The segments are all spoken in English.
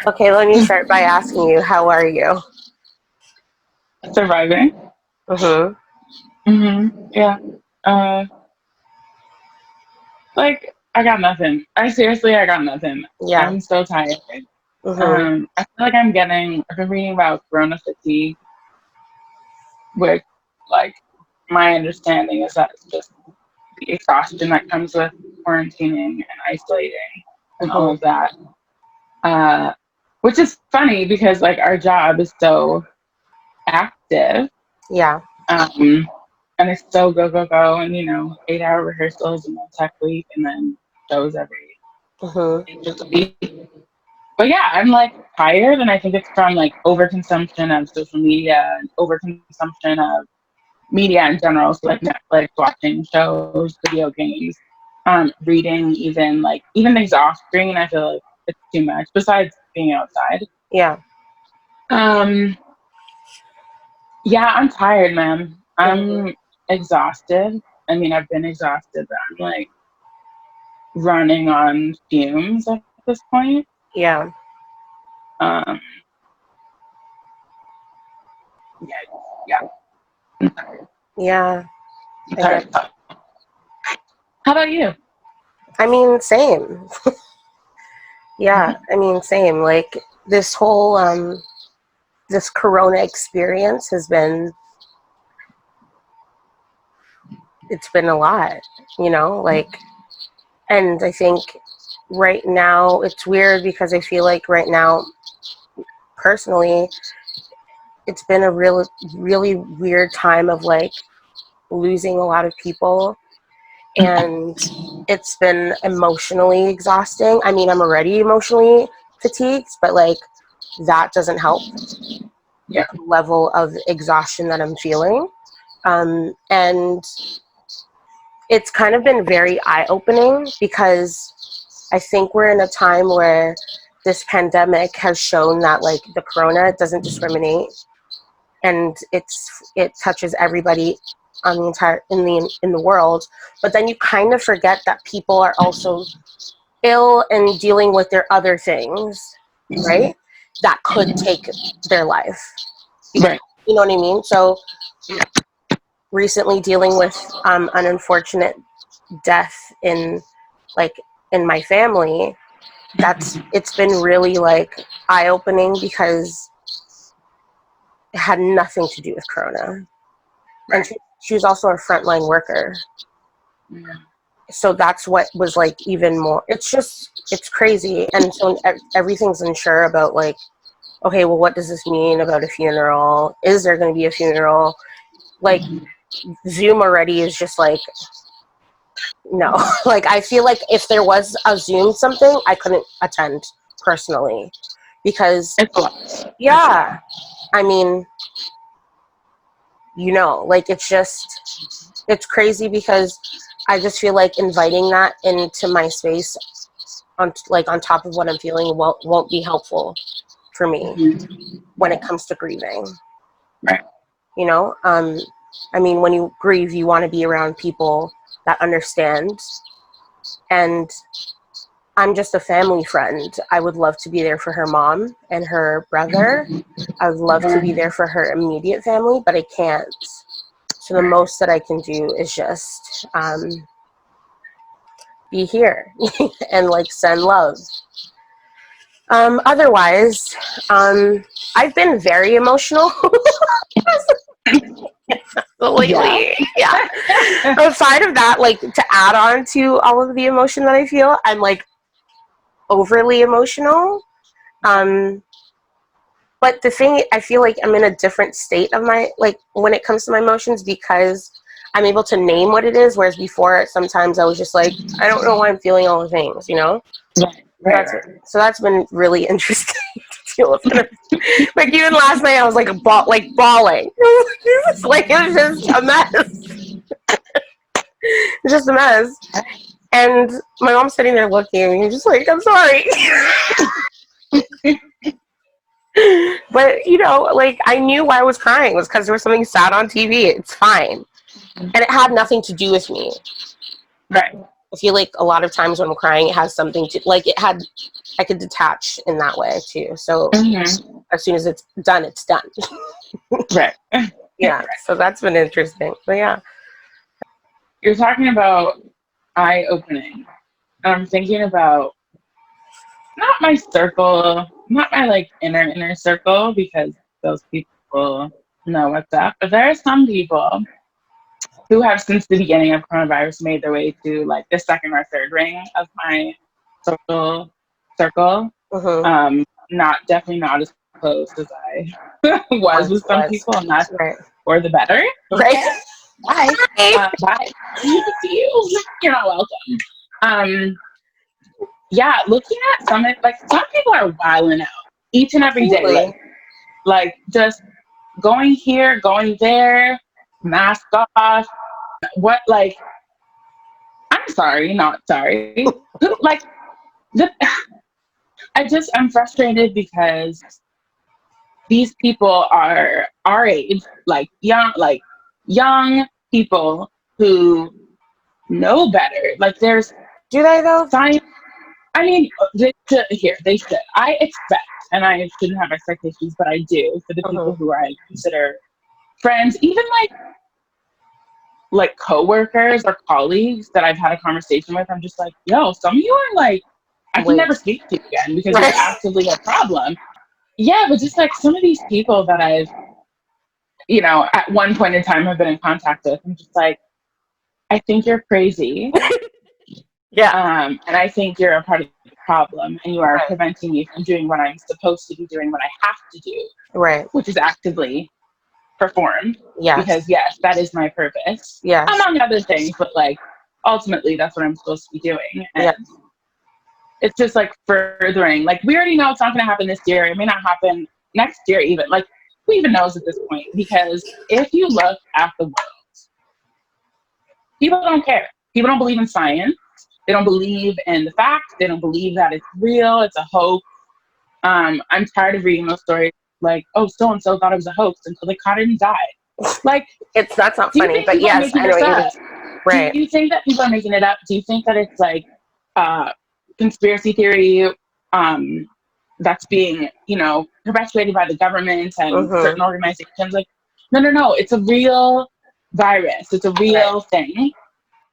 Okay, let me start by asking you, how are you? Surviving. Mm-hmm. Yeah. Uh, I got nothing. I got nothing. Yeah. I'm so tired. Mm-hmm. I feel like I've been reading about corona fatigue, which, like, my understanding is that it's just the exhaustion that comes with quarantining and isolating and all Mm-hmm. of that. Uh, which is funny because, like, our job is so active. Yeah. Um, and it's so go, go, go. And, 8-hour rehearsals and then tech week and then shows every Mm-hmm. week. But yeah, I'm like tired, and I think it's from like overconsumption of social media and overconsumption of media in general. So like Netflix, watching shows, video games, reading, even things off screen. I feel like it's too much. Besides being outside, Yeah. um, yeah, I'm tired, man. Mm-hmm. I'm exhausted. I mean, I've been exhausted, but I'm like running on fumes at this point. Yeah. Um, yeah, yeah, I'm tired. Yeah. I'm I get. tired. How about you? I mean, same. Yeah. I mean, same. Like this whole this Corona experience has been. It's been a lot. Like, and I think right now it's weird because I feel like right now, personally, it's been a really weird time of like losing a lot of people, and it's been emotionally exhausting. I mean, I'm already emotionally fatigued, but like that doesn't help Yeah. the level of exhaustion that I'm feeling. And it's kind of been very eye-opening because I think we're in a time where this pandemic has shown that like the corona doesn't discriminate, and it touches everybody on the entire in the world. But then you kind of forget that people are also ill and dealing with their other things, right? That could take their life. Right. You know what I mean? So recently dealing with an unfortunate death in like in my family, it's been really like eye-opening because it had nothing to do with corona. And Right. she was also a frontline worker. Yeah. So that's what was like even more, it's crazy. And so everything's unsure about like, okay, well, what does this mean about a funeral? Is there going to be a funeral? Like Zoom already is just like, no. Like I feel like if there was a Zoom something, I couldn't attend personally because It's a lot. It's a lot. yeah, I mean, like it's crazy because I just feel like inviting that into my space on top of what I'm feeling won't be helpful for me when it comes to grieving. Right. I mean, when you grieve, you want to be around people that understand. And I'm just a family friend. I would love to be there for her mom and her brother. I would love to be there for her immediate family, but I can't. So the most that I can do is just be here and like send love. Otherwise, I've been very emotional Yeah. lately. Yeah. Aside of that, like to add on to all of the emotion that I feel, I'm like overly emotional. Um, but the thing, I feel like I'm in a different state of my, like when it comes to my emotions because I'm able to name what it is. Whereas before, sometimes I was just like, I don't know why I'm feeling all the things. Right. Right. Right. So that's been really interesting to deal with. Like even last night, I was like bawling. It was just a mess. It's just a mess. And my mom's sitting there looking at me and just like, I'm sorry. But like I knew why I was crying was because there was something sad on TV. It's fine, and it had nothing to do with me. Right. I feel like a lot of times when I'm crying, it has something to, like, I could detach in that way too. So as soon as it's done, it's done. Right. Yeah. So that's been interesting. But yeah. You're talking about eye opening. I'm thinking about not my circle, not my like inner circle, because those people know what's up. But there are some people who have since the beginning of coronavirus made their way to like the second or third ring of my social circle. Not definitely not as close as I was with some people, and that's right. for the better. Right. Okay? Bye. Bye. See you. You're not welcome. Yeah, looking at some people are wilding out each and every day, like just going here, going there, mask off. What like? I'm sorry, not sorry. Like the, I'm frustrated because these people are our age, young people who know better. Like there's do they though? science. I mean, they should. I expect, and I shouldn't have expectations, but I do for the people who I consider friends, even like coworkers or colleagues that I've had a conversation with. I'm just like, yo, some of you are like, I can never speak to you again because you're actively a problem. Yeah, but just like some of these people that I've, at one point in time have been in contact with, I'm just like, I think you're crazy. Yeah. And I think you're a part of the problem, and you are preventing me from doing what I'm supposed to be doing, what I have to do, right, which is actively perform. Yes. Because yes, that is my purpose. Yes. Among other things, but like ultimately that's what I'm supposed to be doing. And it's just like furthering, like we already know it's not gonna happen this year. It may not happen next year even. Like who even knows at this point? Because if you look at the world, people don't care. People don't believe in science. They don't believe in the facts. They don't believe that it's real. It's a hoax. I'm tired of reading those stories like, oh, so-and-so thought it was a hoax until they caught it and died. Like, that's not funny, but yes, I know what you mean. Right. Do you think that people are making it up? Do you think that it's like conspiracy theory that's being, perpetuated by the government and certain organizations? Like, no. It's a real virus. It's a real thing.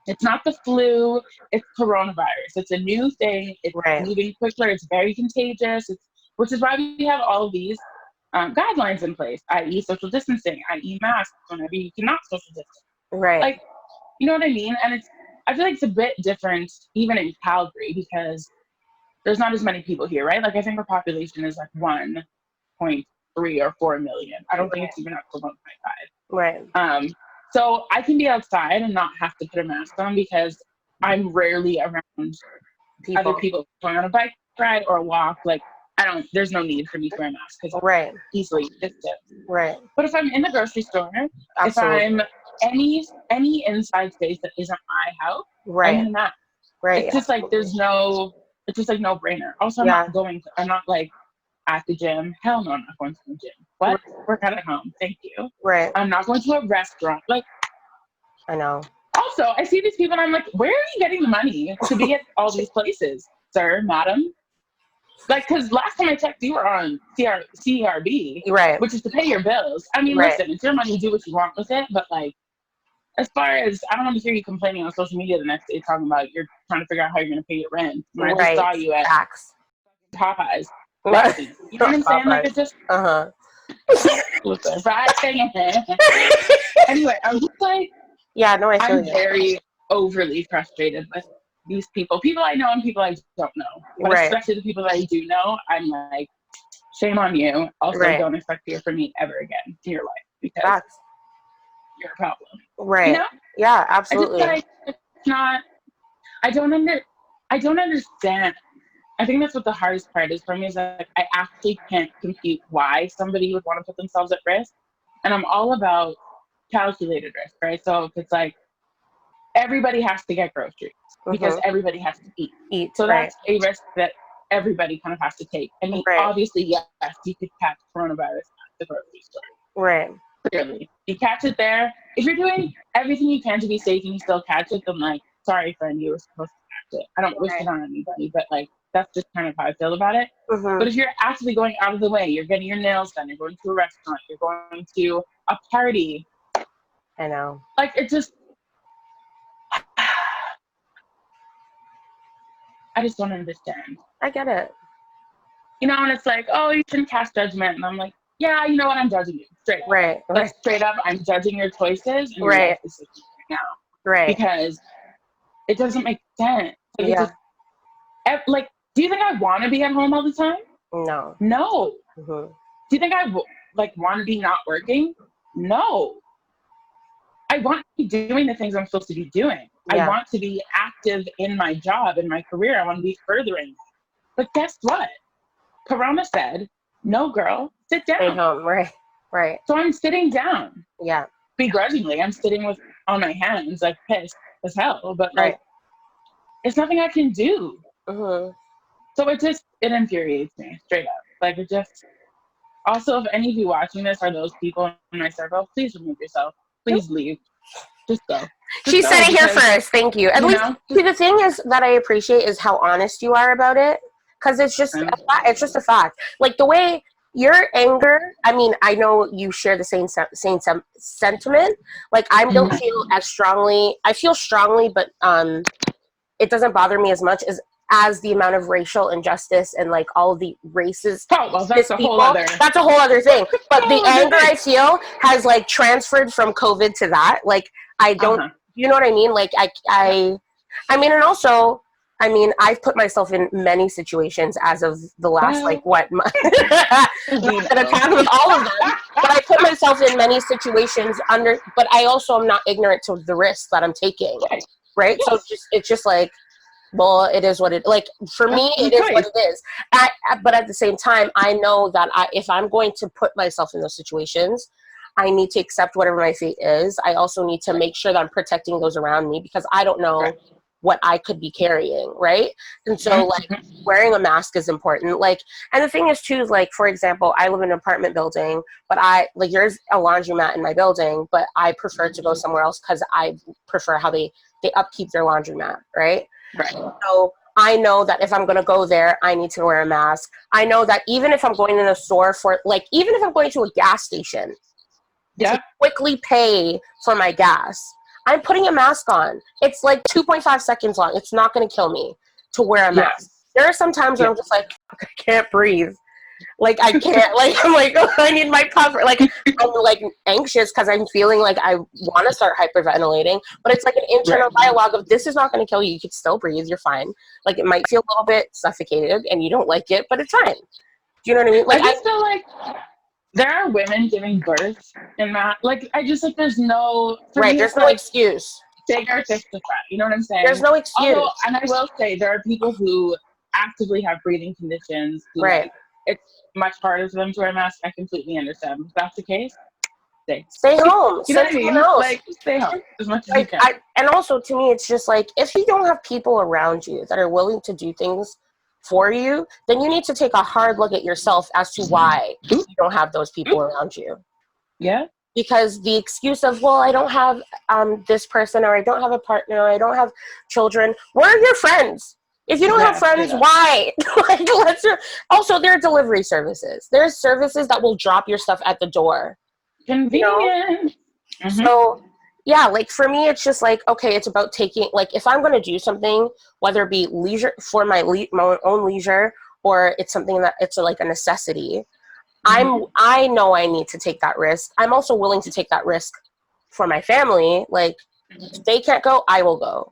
It's not the flu. It's coronavirus. It's a new thing. It's moving quicker. It's very contagious. Which is why we have all of these guidelines in place, i.e. social distancing, i.e. masks whenever you cannot social distance. Right. Like, you know what I mean? And I feel like it's a bit different even in Calgary because there's not as many people here, right? Like I think our population is like 1.3 or 4 million. I don't think it's even up to 1.5. Right. So I can be outside and not have to put a mask on because I'm rarely around other people going on a bike ride or a walk. Like there's no need for me to wear a mask because I'm easily distant. Right. But if I'm in the grocery store, if I'm any inside space that isn't my house, I'm in a mask. Right. It's just like it's just like no brainer. Also, I'm not like at the gym. Hell no, I'm not going to the gym. What? Work out at home. Thank you. Right. I'm not going to a restaurant. Like, I know. Also, I see these people and I'm like, where are you getting the money to be at all these places, sir, madam? Like, because last time I checked, you were on CRB, which is to pay your bills. I mean, listen, it's your money, do what you want with it. But like, as far as, I don't want to hear you complaining on social media the next day talking about you're trying to figure out how you're going to pay your rent. When I just saw you at Popeyes. Right. You know what I'm saying? Like, it's just... Anyway, I'm just like... Yeah, no, I'm very overly frustrated with these people I know and people I don't know, but especially the people that I do know. I'm like, shame on you. Also, don't expect to hear from me ever again in your life because you're a problem. Right. You know? Yeah, absolutely. It's not. I don't understand. I think that's what the hardest part is for me is that I actually can't compute why somebody would want to put themselves at risk, and I'm all about calculated risk, right? So if it's like everybody has to get groceries because everybody has to eat. So that's a risk that everybody kind of has to take. I mean, obviously, yes, you could catch coronavirus at the grocery store. Right. Clearly. You catch it there. If you're doing everything you can to be safe and you still catch it, then like, sorry friend, you were supposed to act it. I don't wish it on anybody, but like that's just kind of how I feel about it. But if you're actively going out of the way, you're getting your nails done, you're going to a restaurant, you're going to a party. I know. Like it just I just don't understand. I get it. You know, and it's like, oh, you shouldn't cast judgment. And I'm like, yeah, you know what? I'm judging you. Straight up. Right. Like, straight up, I'm judging your choices and your life decisions right now. Right. Because it doesn't make sense. Like, Yeah. Like, do you think I want to be at home all the time? No. No. Mm-hmm. Do you think I, want to be not working? No. I want to be doing the things I'm supposed to be doing. Yeah. I want to be active in my job, in my career. I want to be furthering. But guess what? Corona said, no, girl, sit down. Stay home. Right. So I'm sitting down. Yeah. Begrudgingly, I'm sitting on my hands, like pissed as hell. But like, it's nothing I can do. Mm-hmm. So it infuriates me straight up. Like it just. Also, if any of you watching this are those people in my circle, please remove yourself. Please leave. Just go. She said it here first. Thank you. At least, see, the thing is that I appreciate is how honest you are about it, because it's just a fact. Like the way your anger. I mean, I know you share the same sentiment. Like I don't feel as strongly. I feel strongly, but it doesn't bother me as much as the amount of racial injustice and like all the races. Oh, well, that's a whole other thing. But the anger I feel has like transferred from COVID to that. Like I don't, you know what I mean? Like I mean, and also, I mean, I've put myself in many situations as of the last month. I'm not gonna talk about all of them, but I put myself in many situations but I also am not ignorant to the risks that I'm taking. Right? Yes. So it's just like, well, it is what it, like, for me, it is what it is. But at the same time, I know that if I'm going to put myself in those situations, I need to accept whatever my fate is. I also need to make sure that I'm protecting those around me, because I don't know what I could be carrying, right? And so, like, wearing a mask is important. Like, and the thing is, too, like, for example, I live in an apartment building, but there's a laundromat in my building, but I prefer to go somewhere else because I prefer how they upkeep their laundromat, right? Right. So I know that if I'm going to go there, I need to wear a mask. I know that even if I'm going in a store even if I'm going to a gas station to quickly pay for my gas, I'm putting a mask on. It's like 2.5 seconds long. It's not going to kill me to wear a mask. There are some times where I'm just like, I can't breathe. Like, I can't, like, I'm like, oh, I need my cover. Like, I'm, like, anxious because I'm feeling like I want to start hyperventilating. But it's like an internal dialogue of, this is not going to kill you. You can still breathe. You're fine. Like, it might feel a little bit suffocated and you don't like it, but it's fine. Do you know what I mean? Like, I just feel like there are women giving birth in that. Like, I just, like, there's no... there's no excuse. Bigger fish to fry. You know what I'm saying? There's no excuse. Although, and I will say, there are people who actively have breathing conditions. Who, like, it's much harder for them to wear a mask. I completely understand. If that's the case, stay home. You know what I mean? Like, stay home as much as you can. And also, to me, it's just like, if you don't have people around you that are willing to do things for you, then you need to take a hard look at yourself as to why you don't have those people around you. Yeah. Because the excuse of, well, I don't have this person, or I don't have a partner, or I don't have children. Where are your friends? If you don't have friends, why? Like, also, there are delivery services. There's services that will drop your stuff at the door. Convenient. You know? So, yeah, like, for me, it's just like, okay, it's about taking, like, if I'm going to do something, whether it be leisure for my own leisure, or it's something that it's like a necessity, I know I need to take that risk. I'm also willing to take that risk for my family. Like, if they can't go, I will go.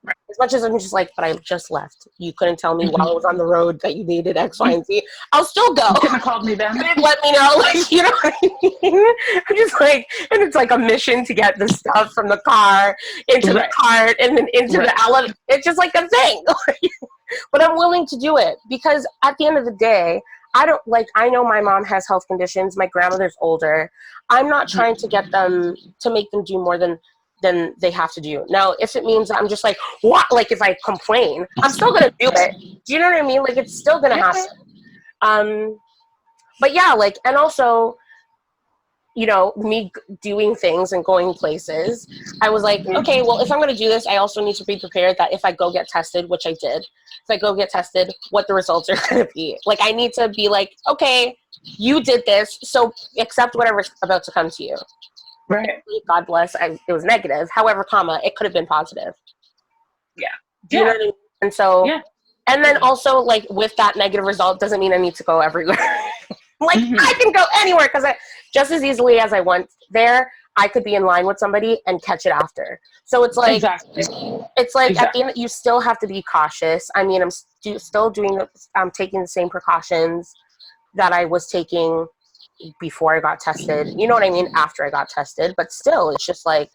As much as I'm just like, but I just left. You couldn't tell me while I was on the road that you needed X, Y, and Z. I'll still go. You couldn't have called me then. You didn't let me know. Like, you know what I mean? I'm just like, and it's like a mission to get the stuff from the car into the cart and then into the elevator. It's just like a thing. But I'm willing to do it because at the end of the day, I know my mom has health conditions. My grandmother's older. I'm not trying to get them to make them do more than they have to do. Now, if it means I'm just like, what? Like, if I complain, I'm still going to do it. Do you know what I mean? Like, it's still going to happen. But yeah, like, and also, you know, me doing things and going places, I was like, okay, well, if I'm going to do this, I also need to be prepared that if I go get tested, which I did, if I go get tested, what the results are going to be. Like, I need to be like, okay, you did this, so accept whatever's about to come to you. Right. God bless, it was negative. However, it could have been positive. Yeah. Do you know what I mean? And so, yeah. And then also, like, with that negative result doesn't mean I need to go everywhere. Like, I can go anywhere because just as easily as I went there, I could be in line with somebody and catch it after. So it's like, exactly. At the end, you still have to be cautious. I mean, I'm taking the same precautions that I was taking before I got tested. You know what I mean? After I got tested. But still, it's just like,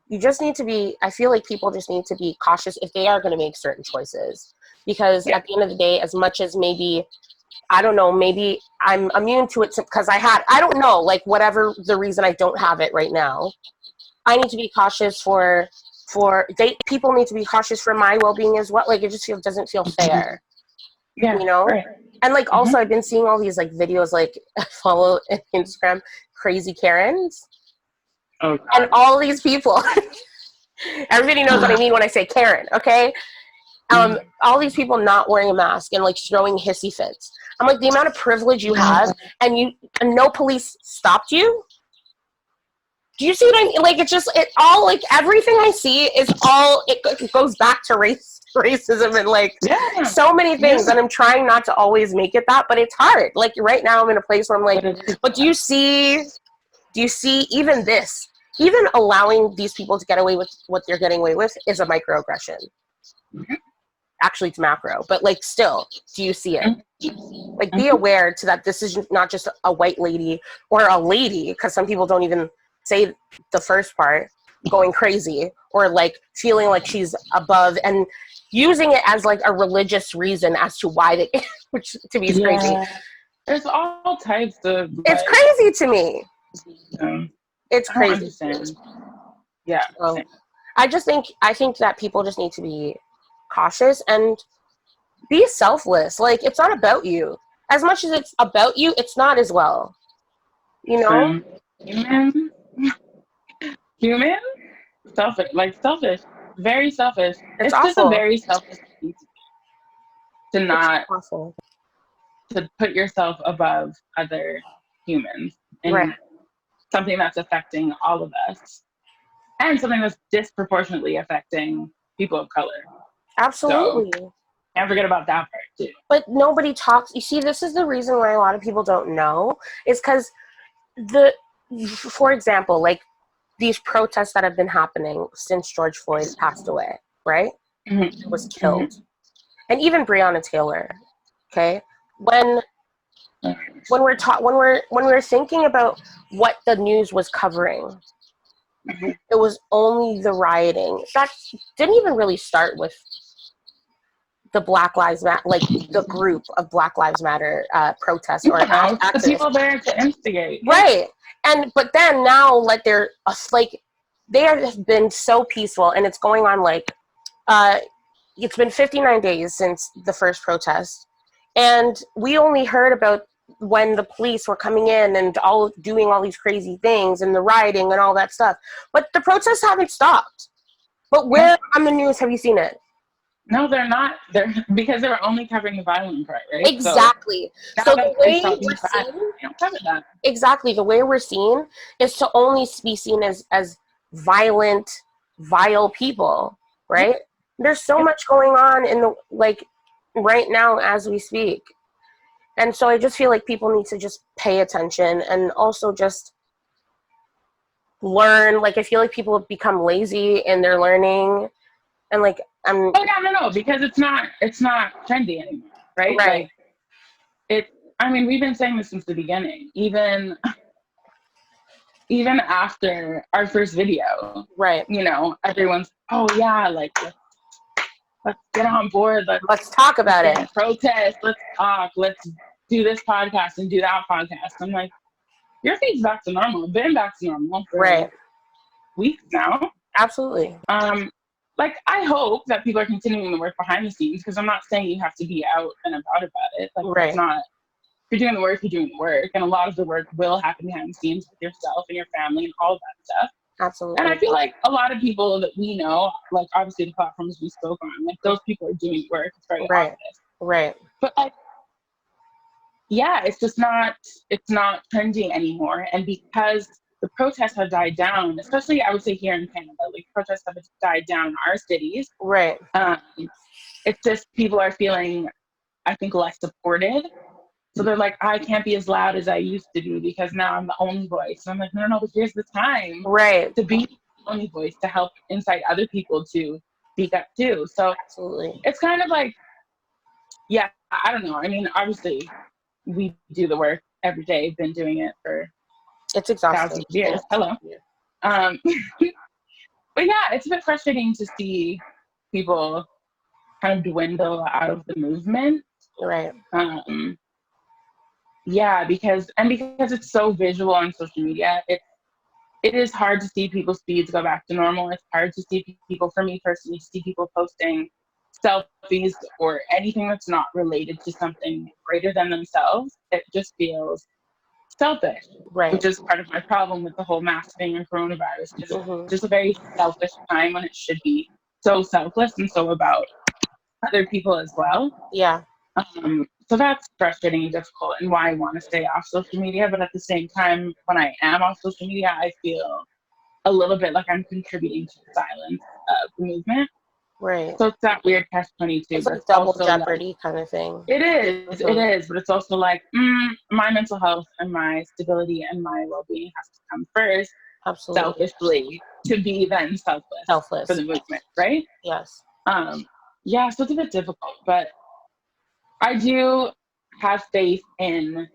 you just need to be, I feel like people just need to be cautious if they are going to make certain choices. Because at the end of the day, as much as maybe, I don't know, maybe I'm immune to it because I don't know, like, whatever the reason I don't have it right now, I need to be cautious people need to be cautious for my well-being as well. Like, it just doesn't feel fair, you know? Right. And, like, also I've been seeing all these, like, videos, like, I follow on Instagram, crazy Karens. Oh, God. And all these people, everybody knows what I mean when I say Karen, okay? All these people not wearing a mask and, like, throwing hissy fits. I'm like, the amount of privilege you have, and no police stopped you. Do you see what I mean? Like, like, everything I see is it goes back to racism and, like, so many things. And I'm trying not to always make it that, but it's hard. Like, right now I'm in a place where I'm like, but do you see even this? Even allowing these people to get away with what they're getting away with is a microaggression. Actually, it's macro, but, like, still, do you see it? Like, be aware that this is not just a white lady or a lady, because some people don't even say the first part, going crazy or, like, feeling like she's above and using it as, like, a religious reason as to why they, which to me is crazy. There's all types of. It's crazy to me. It's I don't crazy. understand. Yeah. So, I think that people just need to be cautious and be selfless. Like, it's not about you. As much as it's about you, it's not as well. You know? Human? Selfish. Very selfish. It's awful. just a very selfish thing to not awful. To put yourself above other humans and something that's affecting all of us and something that's disproportionately affecting people of color. Absolutely. So, can't forget about that part too. But nobody talks. You see, this is the reason why a lot of people don't know, is because for example, like, these protests that have been happening since George Floyd passed away, right? Was killed. And even Breonna Taylor, okay? When we're thinking about what the news was covering, it was only the rioting. That didn't even really start with the Black Lives Matter, like, the group of Black Lives Matter protests or activists. The people there to instigate. Right. But then now, like, they have been so peaceful, and it's going on, like, it's been 59 days since the first protest, and we only heard about when the police were coming in and doing all these crazy things and the rioting and all that stuff. But the protests haven't stopped. But where on the news have you seen it? No, they're not. Because they were only covering the violent part, right? Exactly. So the way we're seen, exactly, the way we're seen is to only be seen as violent, vile people, right? There's so much going on in the, like, right now as we speak. And so I just feel like people need to just pay attention and also just learn. Like, I feel like people have become lazy in their learning, and, like, no, because it's not trendy anymore, right? Like, I mean, we've been saying this since the beginning, even after our first video, right? You know, everyone's, oh yeah, like, let's get on board. Let's talk about it. Protest. Let's talk. Let's do this podcast and do that podcast. I'm like, your feed's back to normal. Been back to normal for weeks now. Absolutely. Like, I hope that people are continuing the work behind the scenes, because I'm not saying you have to be out and about it. Like, you're doing the work, you're doing the work. And a lot of the work will happen behind the scenes with yourself and your family and all of that stuff. And I Absolutely. feel like a lot of people that we know, like obviously the platforms we spoke on, like those people are doing work. It's very Right. obvious. Right. But like, yeah, it's not trending anymore. And because the protests have died down, especially I would say here in Canada, like protests have died down in our cities. Right. Um, it's just people are feeling, I think, less supported. So they're like, I can't be as loud as I used to be because now I'm the only voice. And I'm like, no, but here's the time Right. to be the only voice to help incite other people to speak up too. So Absolutely. it's kind of like, yeah, I don't know. I mean, obviously, we do the work every day, been doing it for It's thousands exhausting. of years. Hello. Um, but yeah, it's a bit frustrating to see people kind of dwindle out of the movement. Right. Yeah, because it's so visual on social media, it is hard to see people's feeds go back to normal. It's hard to see people, for me personally, see people posting selfies or anything that's not related to something greater than themselves. It just feels selfish, Right. which is part of my problem with the whole mask thing and coronavirus, because it's Mm-hmm. just a very selfish time when it should be so selfless and so about other people as well. Yeah. So that's frustrating and difficult, and why I want to stay off social media. But at the same time, when I am off social media, I feel a little bit like I'm contributing to the silence of the movement. Right. So it's that weird catch-22, It's but like it's double also like, jeopardy kind of thing. it Mm-hmm. is, but it's also like, my mental health and my stability and my well-being has to come first, Absolutely. selfishly, to be then selfless for Selfless. the movement, right? Yes. Yeah, so it's a bit difficult, but I do have faith in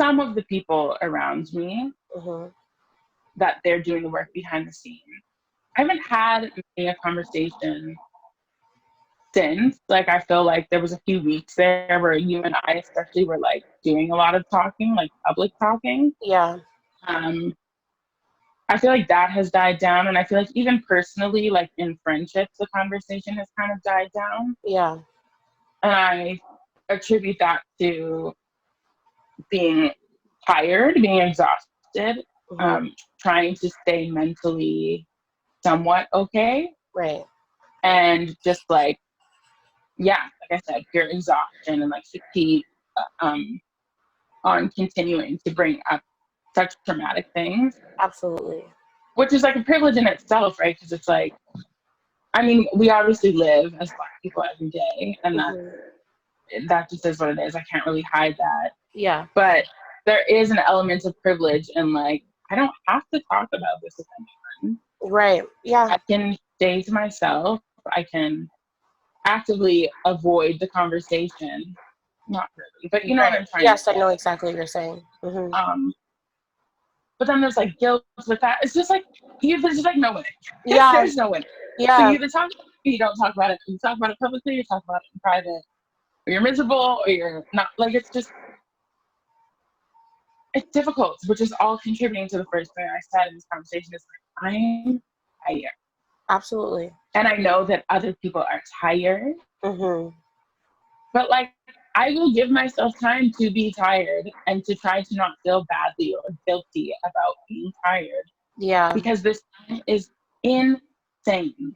some of the people around me Mm-hmm. that they're doing the work behind the scenes. I haven't had many a conversation since. Like, I feel like there was a few weeks there where you and I especially were like doing a lot of talking, like public talking. Yeah. Um, I feel like that has died down, and I feel like even personally, like in friendships, the conversation has kind of died down. Yeah. And I attribute that to being tired, being exhausted, Mm-hmm. trying to stay mentally somewhat okay, Right. and just like, yeah, like I said, pure exhaustion and like fatigue um, on continuing to bring up such traumatic things, Absolutely. which is like a privilege in itself, right? Because it's like, I mean, we obviously live as Black people every day, and Mm-hmm. that just is what it is. I can't really hide that. Yeah. But there is an element of privilege, and like, I don't have to talk about this with anyone. Right. Yeah. I can stay to myself. I can actively avoid the conversation. Not really, but you know what Right. I'm trying to Yes, I say. know exactly what you're saying. Mm-hmm. Um, but then there's like guilt with that. It's just like, there's just like no winner. Yeah. There's no winner. So Yeah. you either talk about it, or you don't talk about it. You talk about it publicly, you talk about it in private, or you're miserable, or you're not. Like, it's difficult, which is all contributing to the first thing I said in this conversation is like, I'm tired. Absolutely. And I know that other people are tired, Mm-hmm. but like, I will give myself time to be tired and to try to not feel badly or guilty about being tired, Yeah. because this time is insane.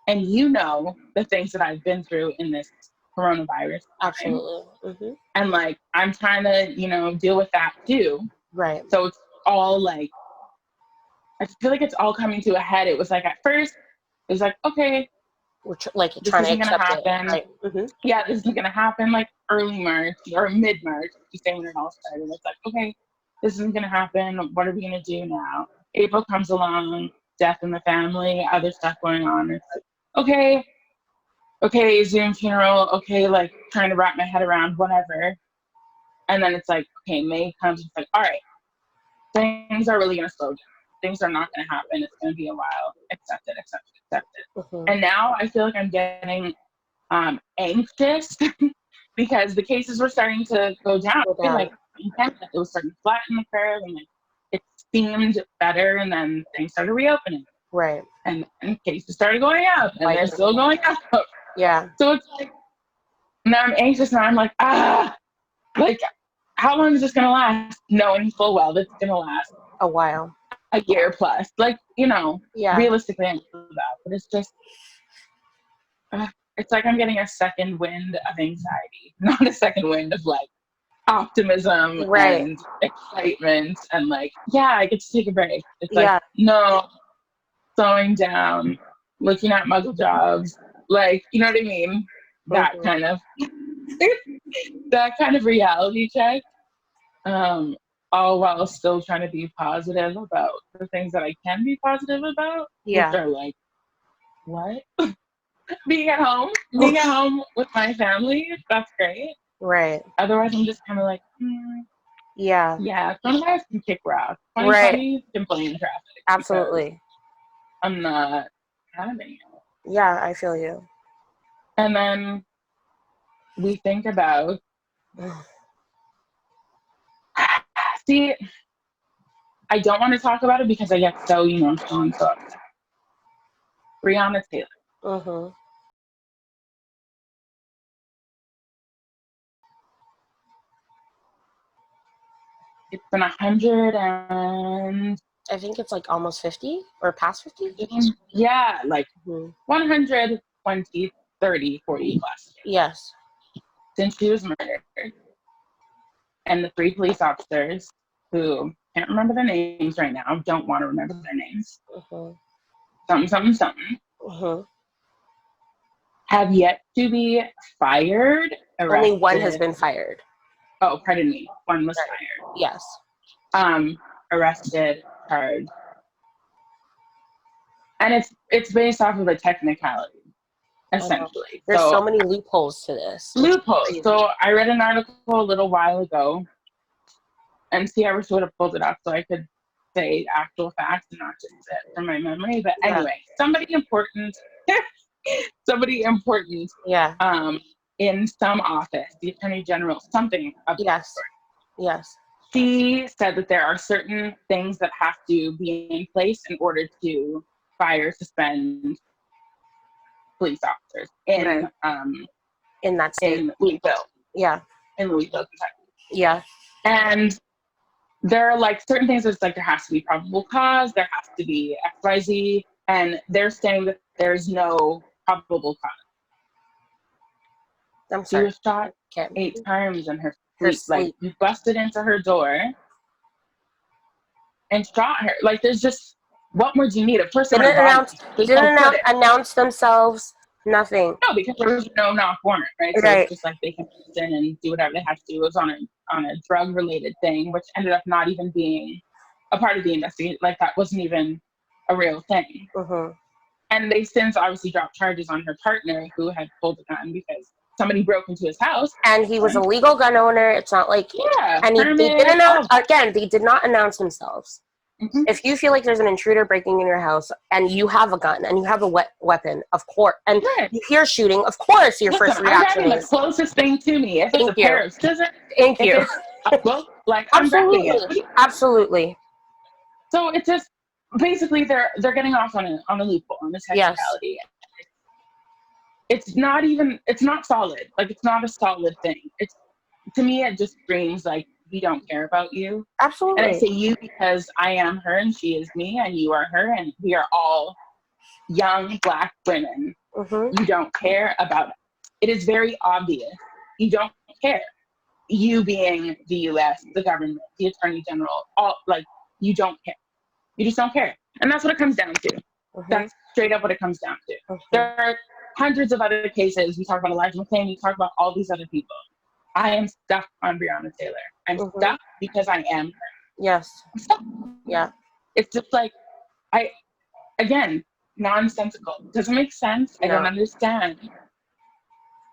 And you know the things that I've been through in this coronavirus time. Absolutely. Mm-hmm. And like, I'm trying to, deal with that too. Right. So it's all like, I feel like it's all coming to a head. It was like, at first, it was like, okay, We're like this trying to isn't going to accept it. happen. Right. Mm-hmm. Yeah, this isn't going to happen like early March or mid March, to say when it all started. It's like, okay, this isn't going to happen. What are we going to do now? April comes along, death in the family, other stuff going on. It's like, okay, Zoom funeral, okay, like trying to wrap my head around whatever. And then it's like, okay, May comes, it's like, all right, things are really going to slow down. Things are not going to happen. It's going to be a while. Accept it, accept it, accept it. Mm-hmm. And now I feel like I'm getting anxious because the cases were starting to go down. Like, in Canada, it was starting to flatten the curve, and like, it seemed better, and then things started reopening. Right. And cases started going up, and they're still going up. Yeah. So it's like, now I'm anxious, and I'm like, Like, how long is this going to last? Knowing full well that it's going to last A while. a year plus. Like, Yeah. realistically, I know that. But it's just, it's like I'm getting a second wind of anxiety, not a second wind of like optimism Right. and excitement and like, yeah, I get to take a break. It's like, Yeah. no, slowing down, looking at muzzle jobs, like, you know what I mean? That Mhm. kind of that kind of reality check. All while still trying to be positive about the things that I can be positive about, which Yeah. are like, what? Being at home with my family, that's great. Right. Otherwise, I'm just kind of like, Yeah. yeah, coronavirus can kick rocks. Right. 2020 can play in traffic because Absolutely. I'm not having it. Yeah, I feel you. And then we think about, see, I don't want to talk about it because I get so emotional and so upset. Breonna Taylor. Mhm. It's been 100 I think it's like almost 50 or past 50. yeah, like Mhm. 120, 30, 40 plus years Yes. since she was murdered. And the three police officers who can't remember their names right now, don't want to remember their names, Mhm. something, something, something, Mhm. have yet to be fired, Only one has arrested. been fired. Oh, pardon me. One was Right. fired. Yes. Arrested, charged. And it's based off of a technicality, I know. essentially. There's So so many loopholes to this. It's loopholes. crazy. So I read an article a little while ago, and see, I wish I would have pulled it up so I could say actual facts and not just it from my memory. But Yeah. anyway, somebody important, somebody important, Yeah. in some office, the attorney general, something of that Yes. sort. Yes. She said that there are certain things that have to be in place in order to fire, suspend police officers Right. In that state. in Louisville, Yeah. Kentucky. Yeah. And there are like certain things that's like there has to be probable cause, there has to be XYZ, and they're saying that there's no probable cause. I'm She sorry. was shot Can't. 8 times in her Her sleep. Like sleep. you busted into her door and shot her. Like there's just what more do you need? Of course there were Didn't no bodies. announce. There's no Didn't footage. announce themselves. Nothing. No, because there was no knock warrant, right? So it's Right. just like they can bust in and do whatever they have to do. It was on a drug related thing, which ended up not even being a part of the investigation. Like that wasn't even a real thing. Mhm. And they since obviously dropped charges on her partner who had pulled a gun because somebody broke into his house. And he was a legal gun owner. It's not like. Yeah, And they didn't permit, announce. Again, they did not announce themselves. mm-hmm. If you feel like there's an intruder breaking in your house and you have a gun and you have a weapon, of course, and Right. you hear shooting, of course, your Listen, first I'm reaction grabbing the is, closest thing to me. If it's a "Thank you, pair of scissors, thank if you." it's a book, like I'm grabbing it. Absolutely, absolutely. So it's just basically they're getting off on a loophole, on a Yes, technicality. It's not solid. Like it's not a solid thing. It's to me it just screams like we don't care about you. And I absolutely. say you because I am her and she is me and you are her and we are all young Black women. Mhm. You don't care about it. It is very obvious. You don't care. You being the US, the government, the attorney general, all like you don't care. You just don't care. And that's what it comes down to. Mhm. That's straight up what it comes down to. Mhm. There are hundreds of other cases. We talk about Elijah McClain, we talk about all these other people. I am stuck on Breonna Taylor. I'm Mhm. stuck because I am her. Yes. I'm stuck. Yeah. It's just like again, nonsensical. Doesn't make sense. I don't No. understand.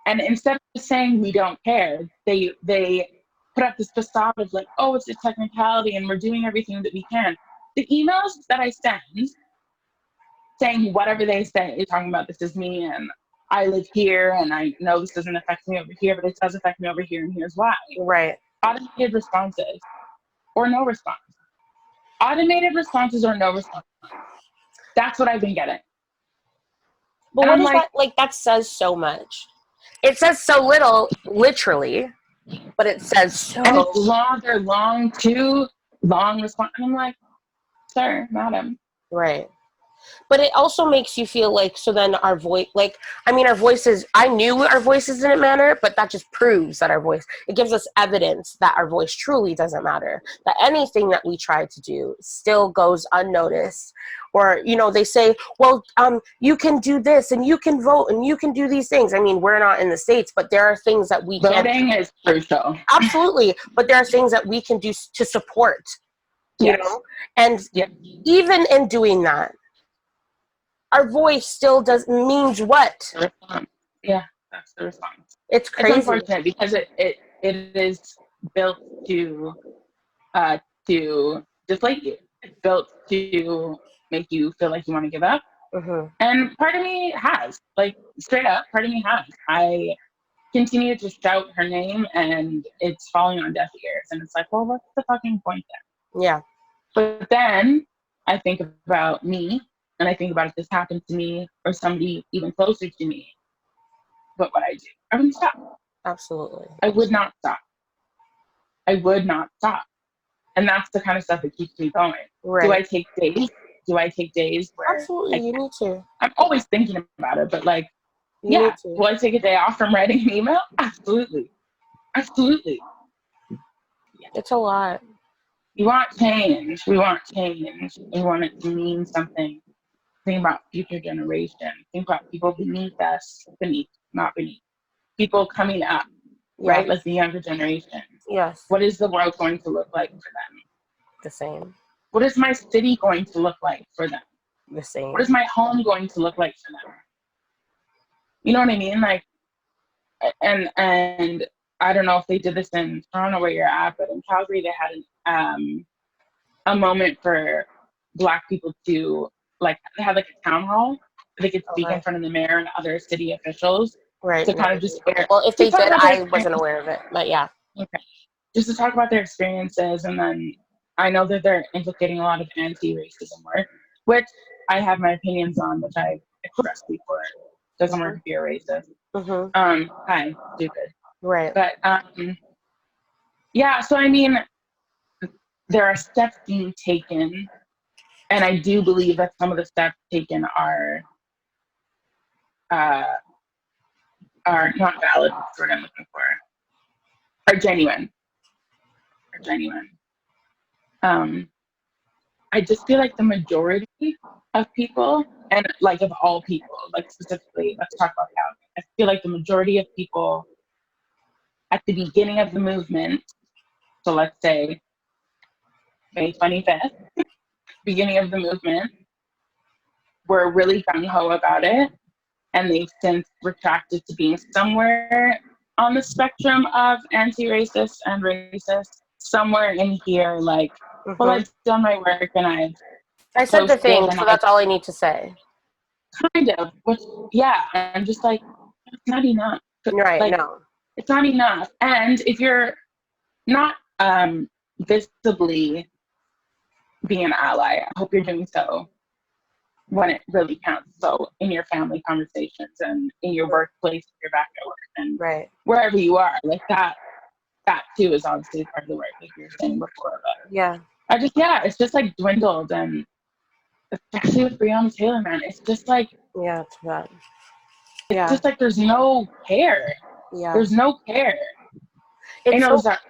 And instead of just saying we don't care, they put up this facade of like, oh, it's a technicality and we're doing everything that we can. The emails that I send saying whatever they say, talking about this is me and I live here and I know this doesn't affect me over here, but it does affect me over here and here's why. Right. Automated responses or no response. Automated responses or no response. That's what I've been getting. But And what I'm is like, that? Like that says so much. It says so little, literally. but it says And it's so. long, they're long too, long response. And I'm like, sir, madam. Right. But it also makes you feel like, so then our voice, like, I mean, our voices, I knew our voices didn't matter, but that just proves that our voice, it gives us evidence that our voice truly doesn't matter, that anything that we try to do still goes unnoticed. Or, you know, they say, well, you can do this and you can vote and you can do these things. I mean, we're not in the States, but there are things that we can. Voting is crucial. Absolutely. But there are things that we can do to support, you Yes. know, and Yep. even in doing that, our voice still means what? The response. Yeah, that's the response. It's It's crazy. unfortunate because it is built to deflate you. It's built to make you feel like you want to give up. Mm-hmm. And part of me has, like, straight up, part of me has. I continue to shout her name and it's falling on deaf ears. And it's like, well, what's the fucking point then? Yeah. But then I think about me and I think about if this happened to me or somebody even closer to me, what would I do? I wouldn't stop. Absolutely. I would not stop. I would not stop. And that's the kind of stuff that keeps me going. Right. Do I take days? Do I take days where Absolutely, you need to. I'm always thinking about it, but like, You need to. will I take a day off from writing an email? Absolutely. Absolutely. Yeah. It's a lot. You want change. We want change. We want it to mean something. Think about future generations. Think about people beneath us, not beneath. People coming up, right? Yes. Like the younger generation. Yes. What is the world going to look like for them? The same. What is my city going to look like for them? The same. What is my home going to look like for them? You know what I mean? Like, and I don't know if they did this in Toronto where you're at, but in Calgary they had a moment for Black people to, like, they had like a town hall. They could speak in front of the mayor and other city officials Right. to kind of just well, if they did, I wasn't aware of it, but yeah. Okay. Just to talk about their experiences, and then I know that they're implicating a lot of anti-racism work, which I have my opinions on, which I've expressed before. Doesn't work if you're a racist. Mm-hmm. Hi, stupid. Right. But yeah, so I mean, there are steps being taken, and I do believe that some of the steps taken are not valid. That's what I'm looking for. Are genuine. I just feel like the majority of people, and like of all people, like specifically, let's talk about Calgary. I feel like the majority of people at the beginning of the movement, so let's say May 25th, beginning of the movement, were really gung-ho about it, and they've since retracted to being somewhere on the spectrum of anti-racist and racist, somewhere in here, like, well, I've done my work and I said the thing, so that's all I need to say. Kind of, which, yeah, I'm just like, it's not enough. Right, like, no. It's not enough. And if you're not visibly being an ally, I hope you're doing so when it really counts. So in your family conversations and in your workplace, if you're back at work and wherever you are, like that too is obviously part of the work, like you were saying before. But yeah, it's just like dwindled, and especially with Breonna Taylor, man, it's just like, yeah, it's bad. It's just like there's no care. Yeah. There's no care. It's so, that,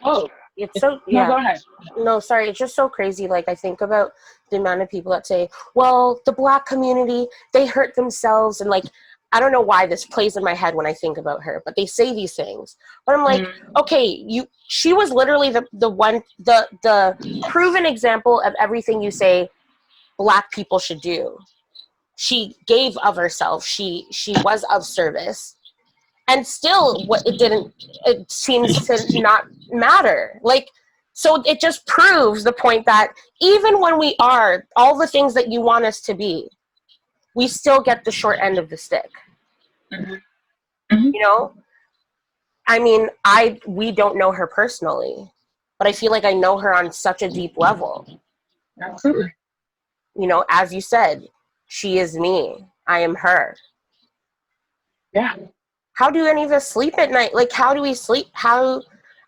it's so, yeah. No, go ahead. No, sorry. It's just so crazy. Like, I think about the amount of people that say, well, the Black community, they hurt themselves. And, like, I don't know why this plays in my head when I think about her, but they say these things. But I'm like, okay, she was literally the proven example of everything you say Black people should do. She gave of herself. She was of service. And still, it seems to not matter. Like, so it just proves the point that even when we are all the things that you want us to be, we still get the short end of the stick. You know? I mean, we don't know her personally, but I feel like I know her on such a deep level. Absolutely. You know, as you said, she is me. I am her. Yeah. How do any of us sleep at night? Like, how do we sleep? How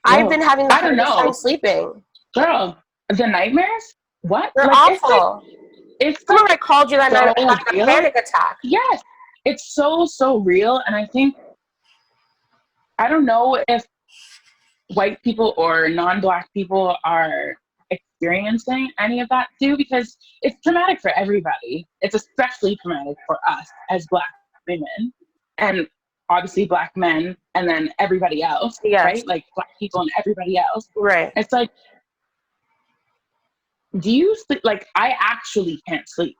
I've been having the I don't hardest time know. sleeping. Girl, the nightmares? What? They're Like, awful. it's Remember I like called you that night so having a real. panic attack. Yes. It's so real. And I think, I don't know if white people or non-Black people are experiencing any of that too, because it's traumatic for everybody. It's especially traumatic for us as Black women, and obviously Black men, and then everybody else, Yes. right? Like Black people and everybody else. Right. It's like, do you sleep? Like, I actually can't sleep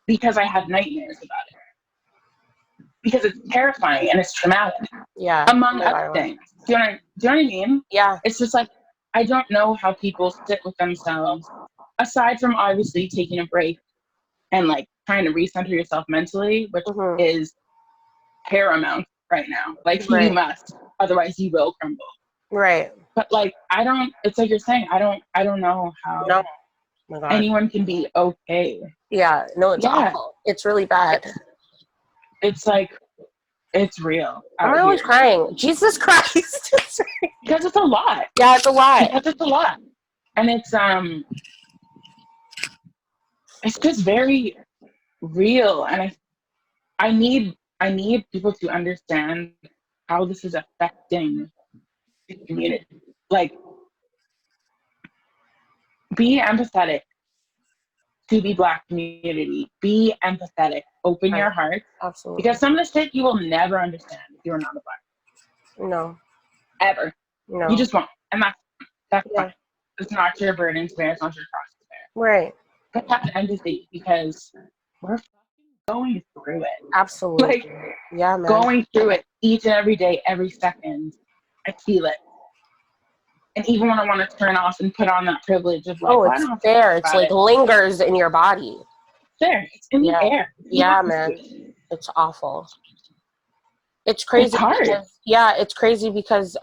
because I have nightmares about it, because it's terrifying and it's traumatic, Yeah. among Oh my other God. things. Do you know what I mean? Yeah. It's just like, I don't know how people sit with themselves, aside from obviously taking a break and like trying to recenter yourself mentally, which Mm-hmm. is paramount right now. Like, you Right. must, otherwise you will crumble. Right. But like, it's like you're saying, I don't know how No. Oh my God. anyone can be okay. Yeah. No, it's Yeah. awful. It's really bad. It's like, it's real Am out I always here. crying? Jesus Christ. Because it's a lot. Yeah, it's a lot. Because it's a lot. And it's just very real. And I need people to understand how this is affecting the community. Like, be empathetic to the Black community. Be empathetic. Open Right. your heart. Absolutely. Because some of the shit you will never understand if you're not a Black. No. Ever. No. You just won't. And that's Yeah. fine. It's not your burden to bear. It's not your cross to bear. Right. But have empathy, because we're fucking going through it. Absolutely. Like, Yeah, man. going through it each and every day, every second. I feel it. And even when I want to turn off and put on that privilege of like, Oh, well, I it's don't have to there. think It's about like it. lingers in your body. It's there. It's in the Yeah. air. Yeah, man. It's awful. It's It's crazy hard. because, yeah, it's crazy because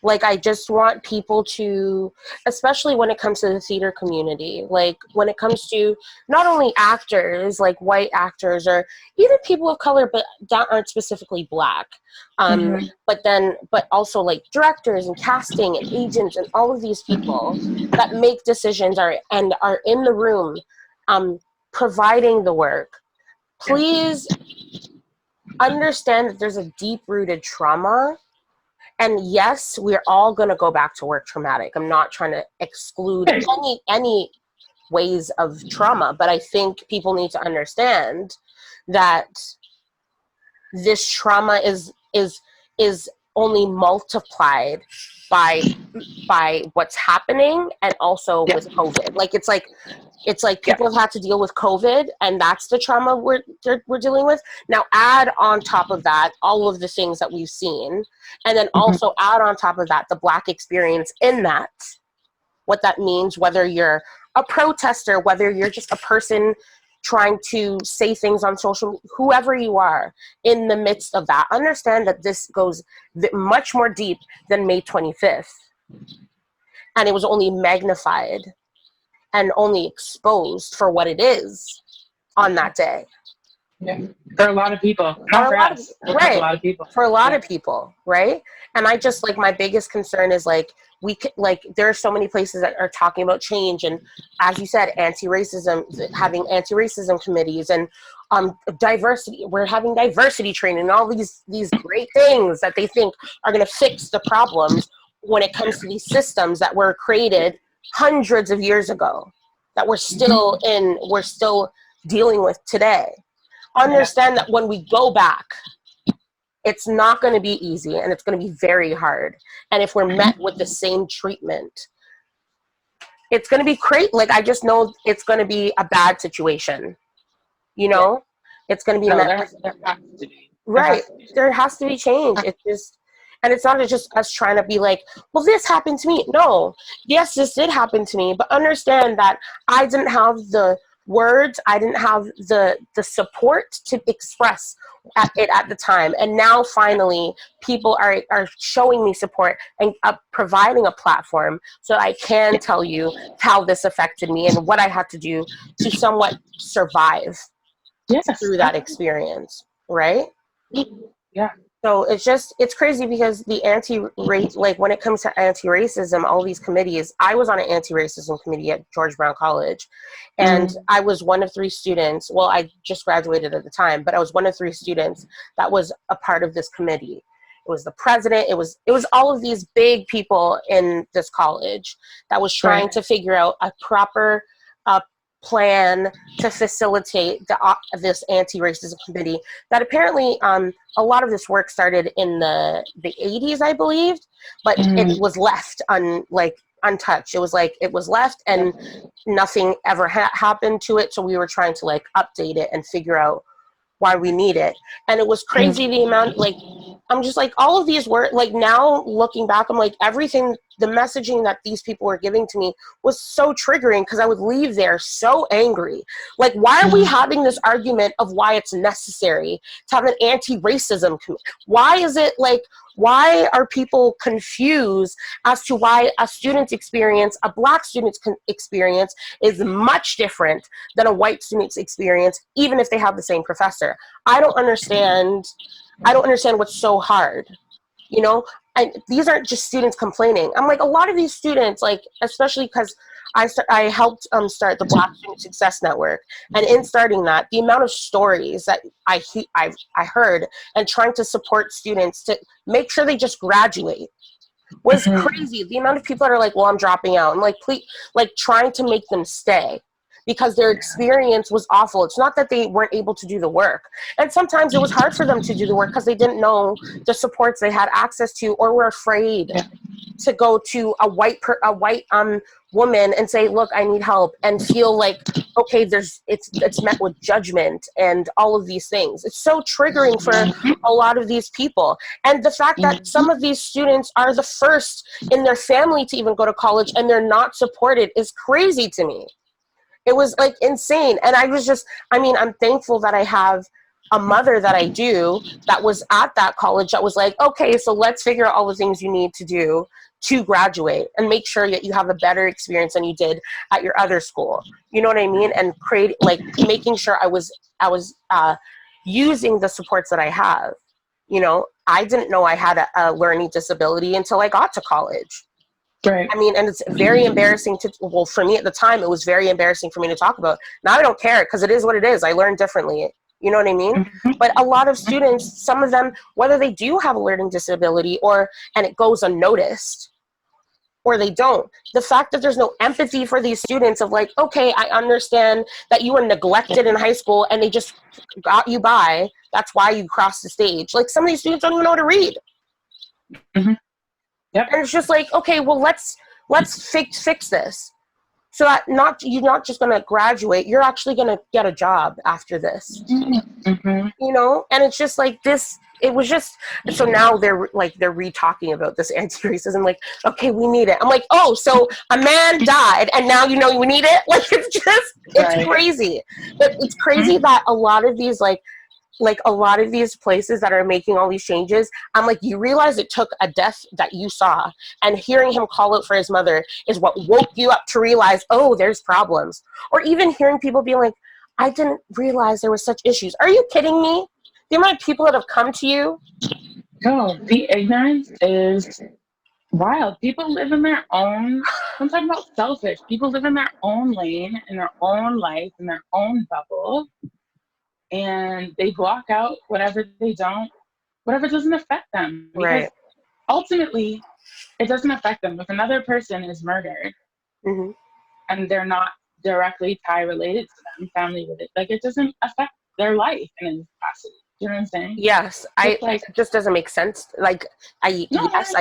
like I just want people to, especially when it comes to the theater community, like when it comes to not only actors, like white actors or even people of color but that aren't specifically Black, but also like directors and casting and agents and all of these people that make decisions and are in the room providing the work. Please understand that there's a deep-rooted trauma, and yes, we're all going to go back to work traumatic. I'm not trying to exclude any ways of trauma, but I think people need to understand that this trauma is only multiplied by what's happening, and also with COVID. Like it's like people have had to deal with COVID, and that's the trauma we're dealing with. Now add on top of that all of the things that we've seen, and then also add on top of that the Black experience in that, what that means, whether you're a protester, whether you're just a person trying to say things on social, whoever you are in the midst of that, understand that this goes much more deep than May 25th. And it was only magnified and only exposed for what it is on that day. Yeah. For a lot of people. Not for us. Right. A lot of people. For a lot of people, right? And I just, like, my biggest concern is, like, there are so many places that are talking about change, and as you said, anti-racism, having anti-racism committees, and diversity. We're having diversity training and all these great things that they think are going to fix the problems when it comes to these systems that were created hundreds of years ago that we're still dealing with today. Understand that when we go back, it's not going to be easy, and it's going to be very hard. And if we're met with the same treatment, it's going to be great. Like, I just know it's going to be a bad situation. You know, it's going to be met with, there has to be. right. There has to be change. It's just, and it's not just us trying to be like, well, this happened to me. No, yes, this did happen to me, but understand that I didn't have the words, I didn't have the support to express it at the time, and now finally people are showing me support and providing a platform so I can tell you how this affected me and what I had to do to somewhat survive through that experience, right? Yeah. So it's crazy because the like when it comes to anti-racism, all these committees, I was on an anti-racism committee at George Brown College, and I was one of 3 students. Well, I just graduated at the time, but I was one of 3 students that was a part of this committee. It was the president. It was all of these big people in this college that was trying to figure out a proper plan to facilitate this anti-racism committee that apparently a lot of this work started in the 80s, I believe, but it was left untouched. It was left and nothing ever happened to it. So we were trying to like update it and figure out why we need it. And it was crazy the amount, like, I'm just like, all of these were like, now looking back, I'm like, everything, the messaging that these people were giving to me was so triggering because I would leave there so angry. Like, why are we having this argument of why it's necessary to have an anti-racism committee? Why is it like, why are people confused as to why a student's experience, a Black student's experience, is much different than a white student's experience, even if they have the same professor? I don't understand what's so hard, you know? And these aren't just students complaining. I'm like, a lot of these students, like, especially because I helped start the Black Student Success Network, and in starting that, the amount of stories that I heard and trying to support students to make sure they just graduate was crazy. The amount of people that are like, well, I'm dropping out. I'm like, please, like, trying to make them stay because their experience was awful. It's not that they weren't able to do the work. And sometimes it was hard for them to do the work because they didn't know the supports they had access to, or were afraid to go to a white woman and say, look, I need help, and feel like, okay, it's met with judgment and all of these things. It's so triggering for a lot of these people. And the fact that some of these students are the first in their family to even go to college and they're not supported is crazy to me. It was like insane. And I'm thankful that I have a mother that I do that was at that college that was like, okay, so let's figure out all the things you need to do to graduate and make sure that you have a better experience than you did at your other school. You know what I mean? And making sure I was using the supports that I have. You know, I didn't know I had a learning disability until I got to college. Right. I mean, and it's very embarrassing for me at the time, it was very embarrassing for me to talk about. Now I don't care because it is what it is. I learn differently. You know what I mean? But a lot of students, some of them, whether they do have a learning disability and it goes unnoticed, or they don't, the fact that there's no empathy for these students of like, okay, I understand that you were neglected in high school and they just got you by. That's why you crossed the stage. Like, some of these students don't even know how to read. Yep. And it's just like, okay, well, let's fix this. So that you're not just going to graduate, you're actually going to get a job after this. You know? And it's just like this, it was just, so now they're re-talking about this anti-racism, like, okay, we need it. I'm like, oh, so a man died and now you know we need it? Like, it's crazy. But it's crazy that a lot of these, like a lot of these places that are making all these changes, I'm like, you realize it took a death that you saw, and hearing him call out for his mother is what woke you up to realize, oh, there's problems. Or even hearing people be like, I didn't realize there were such issues. Are you kidding me? The amount of people that have come to you. No, the ignorance is wild. People live in their own, I'm talking about selfish. People live in their own lane, in their own life, in their own bubble. And they block out whatever doesn't affect them. Because ultimately, it doesn't affect them. If another person is murdered and they're not directly related to them, family related, like, it doesn't affect their life in any capacity. You know what I'm saying? Yes, it just doesn't make sense. Like, I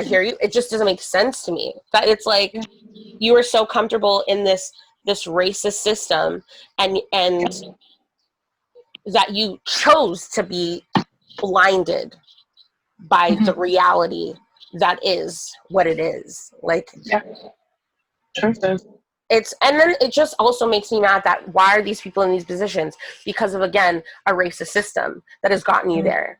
hear you. It just doesn't make sense to me. That it's like you are so comfortable in this racist system, and that you chose to be blinded by the reality that is what it is. Like, and then it just also makes me mad that why are these people in these positions? Because of, again, a racist system that has gotten you there.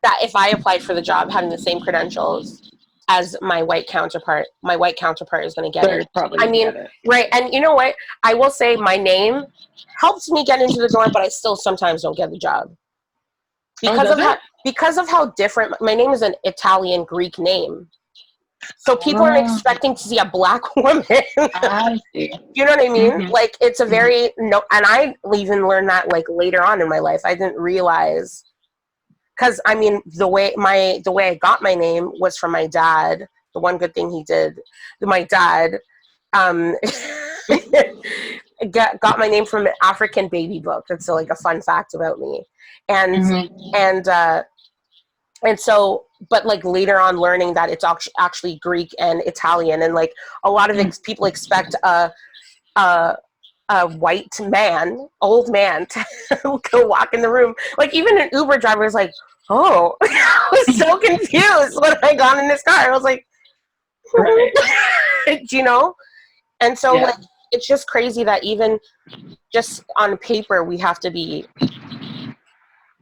That if I applied for the job having the same credentials as my white counterpart is going to get it. I mean, right. And you know what? I will say my name helps me get into the door, but I still sometimes don't get the job. Because because of how different my name is, an Italian Greek name. So people aren't Oh, expecting to see a black woman. I see. You know what I mean? Mm-hmm. Like, it's a Mm-hmm. very no, and I even learned that like later on in my life. I didn't realize, because I mean the way I got my name was from my dad. The one good thing he did, my dad, um, got my name from an African baby book. That's like a fun fact about me, and Mm-hmm. and uh, and so, but like later on learning that it's actually Greek and Italian, and like a lot of people expect a white man, old man, to go walk in the room. Like even an Uber driver is like, oh, I was so confused when I got in this car. I was like, Right. you know? And so Yeah. like, it's just crazy that even just on paper, we have to be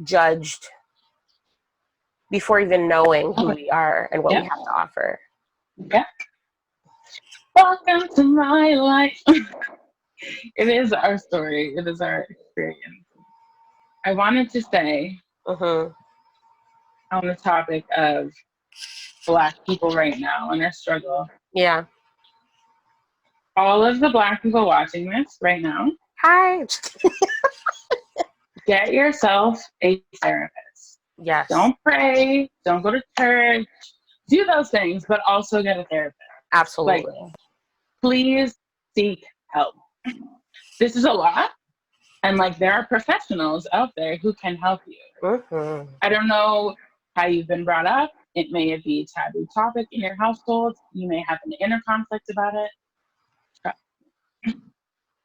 judged before even knowing who we are and what we Yeah. have to offer. Yeah. Welcome to my life. It is our story. It is our experience. I wanted to say Mm-hmm. on the topic of Black people right now and their struggle, Yeah. all of the Black people watching this right now, Hi. get yourself a therapist. Yes. Don't pray, don't go to church, do those things, but also get a therapist. Absolutely. Like, please seek help. This is a lot. And like, there are professionals out there who can help you. Mm-hmm. I don't know how you've been brought up. It may be a taboo topic in your household. You may have an inner conflict about it.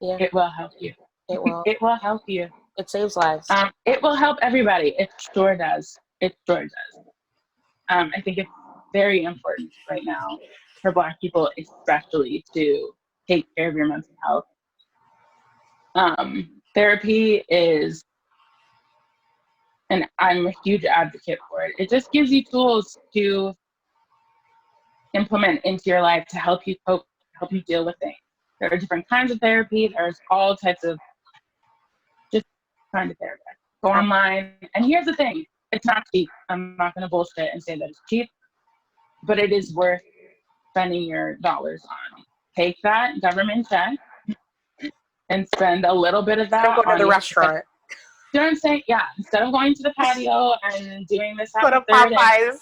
Yeah. It will help you. It will. It will help you. It saves lives. It will help everybody. It sure does. It sure does. I think it's very important right now for Black people, especially, to take care of your mental health. Therapy is, and I'm a huge advocate for it. It just gives you tools to implement into your life to help you cope, help you deal with things. There are different kinds of therapy. There's all types of just kind of therapy. Go online. And here's the thing, it's not cheap. I'm not going to bullshit and say that it's cheap, but it is worth spending your dollars on. Take that government check and spend a little bit of that Don't go to on the your. restaurant. You know what I'm saying? Yeah. Instead of going to the patio and doing this Go after to third, Popeyes.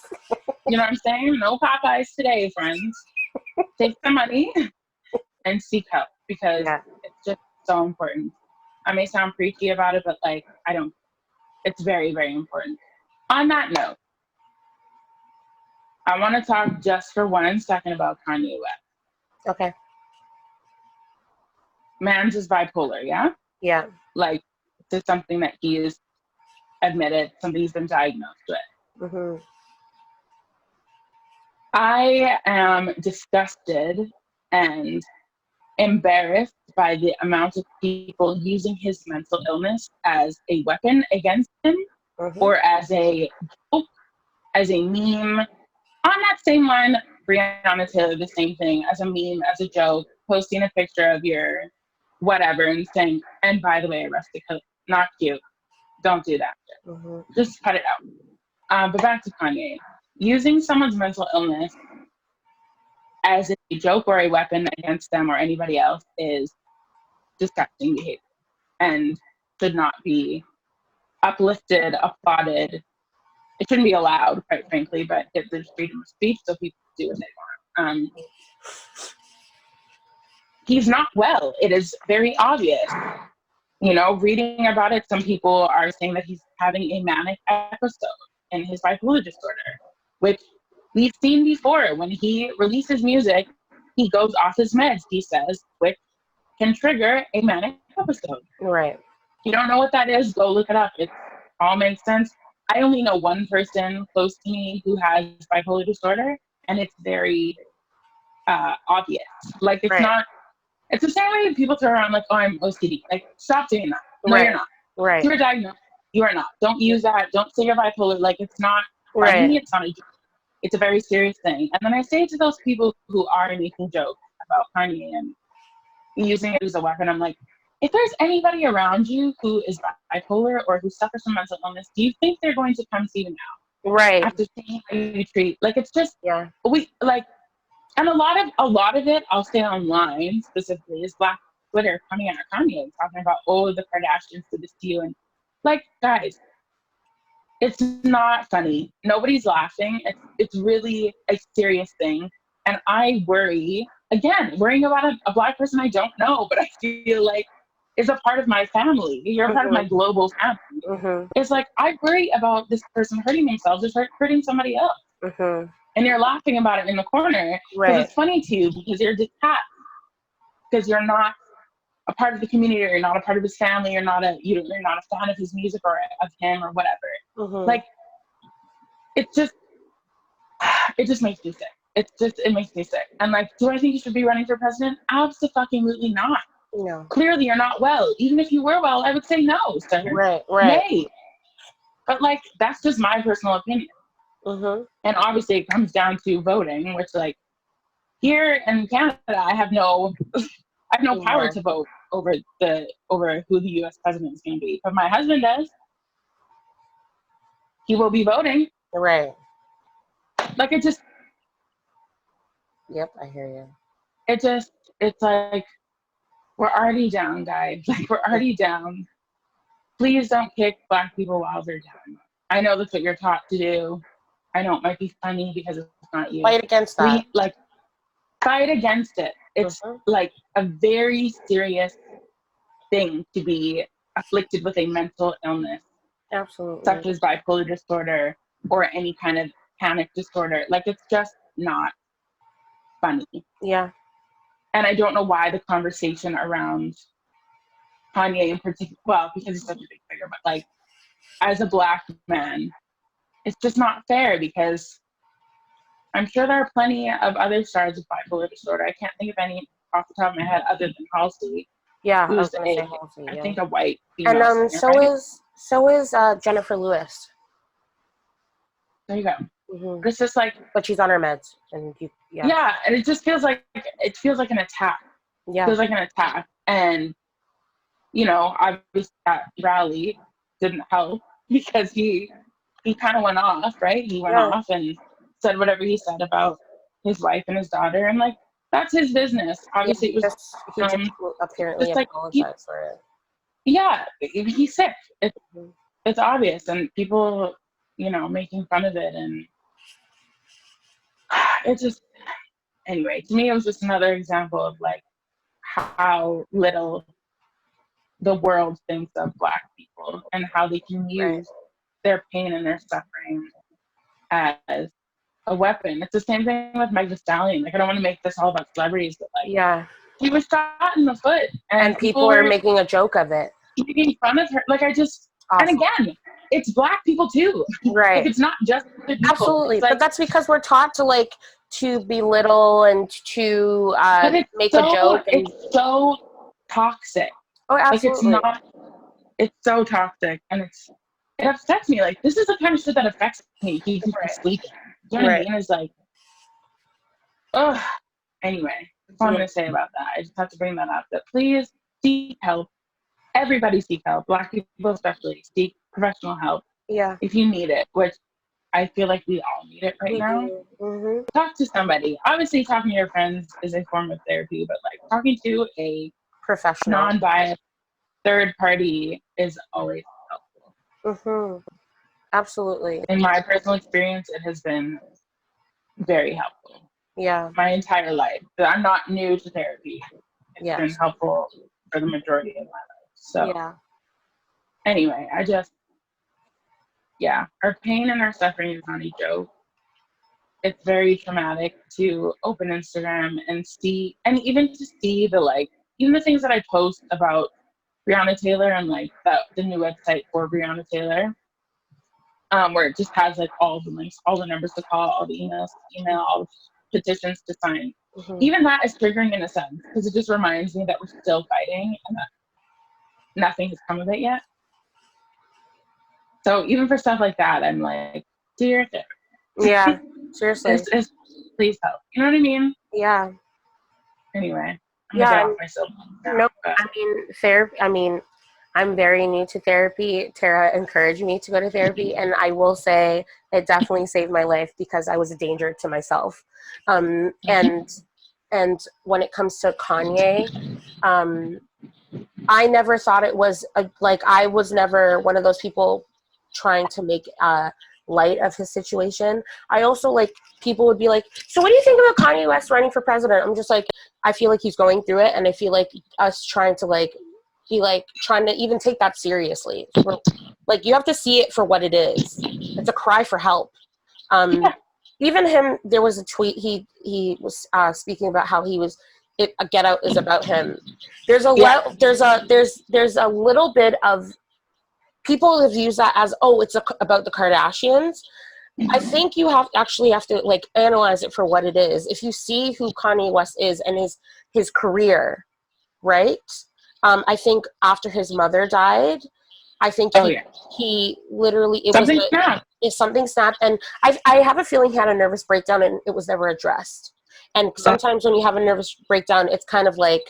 you know what I'm saying? No Popeyes today, friends. Take the money and seek help, because it's just so important. I may sound preachy about it, but like, I don't. It's very, very important. On that note, I want to talk just for 1 second about Kanye West. Okay. Man's is bipolar, yeah? Yeah. Like, this is something that he is admitted, something he's been diagnosed with. Mm-hmm. I am disgusted and embarrassed by the amount of people using his mental illness as a weapon against him, Mm-hmm. or as a joke, as a meme. On that same line, Breonna Taylor, the same thing, as a meme, as a joke, posting a picture of your whatever and saying, and by the way, arrested, not cute. Don't do that. Mm-hmm. Just cut it out. But back to Kanye. Using someone's mental illness as a joke or a weapon against them or anybody else is disgusting behavior and should not be uplifted, applauded. It shouldn't be allowed, quite frankly, but there's freedom of speech, so people do what they want. He's not well. It is very obvious. You know, reading about it, some people are saying that he's having a manic episode in his bipolar disorder, which we've seen before. When he releases music, he goes off his meds, he says, which can trigger a manic episode. Right. You don't know what that is? Go look it up. It all makes sense. I only know one person close to me who has bipolar disorder, and it's very obvious. Like, it's not. It's the same way people turn around like, "Oh, I'm OCD." Like, stop doing that. No, you're not. Right. You're diagnosed. You are not. Don't use that. Don't say you're bipolar. Like, it's not funny. It's not a joke. It's a very serious thing. And then I say to those people who are making jokes about Kanye and using it as a weapon, I'm like, if there's anybody around you who is bipolar or who suffers from mental illness, do you think they're going to come see you now? Right. after seeing how you treat, like, it's just, Yeah. we, like, and a lot of it, I'll say online specifically, is Black Twitter coming at Kanye and talking about, oh, the Kardashians did this to you. And, like, guys, it's not funny. Nobody's laughing. It's really a serious thing. And I worry, again, worrying about a Black person I don't know, but I feel like is a part of my family. You're a part of my global family. It's like, I worry about this person hurting themselves or hurting somebody else. And you're laughing about it in the corner because Right. it's funny to you, because you're detached, because you're not a part of the community, or you're not a part of his family, you're not a fan of his music or of him or whatever. Like, it just makes me sick. It makes me sick. And, like, do I think you should be running for president? Absolutely not. No. Clearly you're not well. Even if you were well, I would say no, sir. Right. Nay. But, like, that's just my personal opinion. And obviously it comes down to voting, which, like, here in Canada, I have no power to vote over who the U.S. president is going to be. But my husband does. He will be voting. Right. Like, it just. Yep, I hear you. It's like, we're already down, guys. Like, we're already down. Please don't kick Black people while they're down. I know that's what you're taught to do. I know it might be funny because it's not you. Fight against that. Fight against it. It's like a very serious thing to be afflicted with a mental illness. Absolutely. Such as bipolar disorder or any kind of panic disorder. Like, it's just not funny. Yeah. And I don't know why the conversation around Kanye in particular, well, because he's such a big figure, but, like, as a Black man, it's just not fair, because I'm sure there are plenty of other stars of bipolar disorder. I can't think of any off the top of my head other than Halsey. Yeah, who's Halsey, I think a white female and singer, right? so is Jennifer Lewis. There you go. It's just like, but she's on her meds, and yeah, and it just feels like an attack. Yeah, it feels like an attack, and obviously that rally didn't help because he kind of went off, right? He went off and said whatever he said about his wife and his daughter, and, like, that's his business. Obviously, he just apparently apologized for it. Yeah, he's sick. It's obvious, and people, making fun of it, and it just, anyway, to me, it was just another example of, like, how little the world thinks of Black people and how they can use their pain and their suffering as a weapon. It's the same thing with Meg Thee Stallion. Like, I don't want to make this all about celebrities, but, like, he was shot in the foot, and people were making a joke of it, making fun of her. Like, and again, it's Black people too, right? Like, it's not just the people. Absolutely, but that's because we're taught to belittle and to make a joke. And it's so toxic. Oh, absolutely. Like, it's so toxic, and it upsets me. Like, this is the kind of shit that affects me. Keeps me from sleeping. You know what I mean? It's like, ugh. Anyway, that's all I'm gonna say about that. I just have to bring that up. That please seek help. Everybody seek help. Black people especially seek professional help. Yeah. If you need it, which I feel like we all need it right now. Talk to somebody. Obviously, talking to your friends is a form of therapy, but, like, talking to a professional, non-biased third party is always helpful. Absolutely. In my personal experience, it has been very helpful. Yeah. My entire life. I'm not new to therapy. It's been helpful for the majority of my life. So, anyway, our pain and our suffering is not a joke. It's very traumatic to open Instagram and see, and even to see even the things that I post about Breonna Taylor and, like, the new website for Breonna Taylor, where it just has, like, all the links, all the numbers to call, all the emails to email, all the petitions to sign. Even that is triggering in a sense, because it just reminds me that we're still fighting and that nothing has come of it yet. So even for stuff like that, I'm like, do your thing. Yeah, seriously. Please help. You know what I mean? Yeah. Anyway, I'm gonna get off myself. No, I mean, therapy. I mean, I'm very new to therapy. Tara encouraged me to go to therapy, and I will say it definitely saved my life because I was a danger to myself. Um, and and when it comes to Kanye, um, I never thought it was like I was never one of those people trying to make light of his situation. I also like people would be like, "So what do you think about Kanye West running for president?" I'm just like, I feel like he's going through it, and I feel like us trying to like be like trying to even take that seriously. Like you have to see it for what it is. It's a cry for help. Um, Yeah. Even him, there was a tweet he was speaking about how he was. A Get Out is about him. Yeah. There's a little bit of people have used that as, oh, it's about the Kardashians. I think you have to like analyze it for what it is. If you see who Kanye West is and his career, right? I think after his mother died, I think Oh yeah. he literally Something snapped. something snapped, and I have a feeling he had a nervous breakdown and it was never addressed. And sometimes when you have a nervous breakdown, it's kind of like,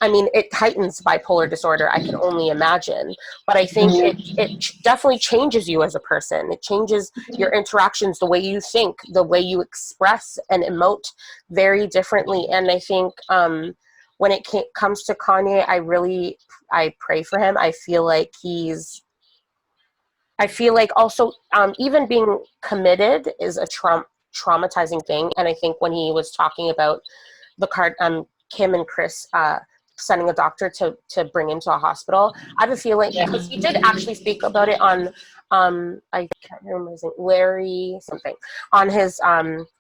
I mean, it heightens bipolar disorder. I can only imagine, but I think it definitely changes you as a person. It changes your interactions, the way you think, the way you express and emote very differently. And I think when it comes to Kanye, I pray for him. I feel like also even being committed is a traumatizing thing. And I think when he was talking about Kim and Chris sending a doctor to bring into a hospital, I have a feeling Yeah. because he did actually speak about it on I can't remember his name, Larry something, on his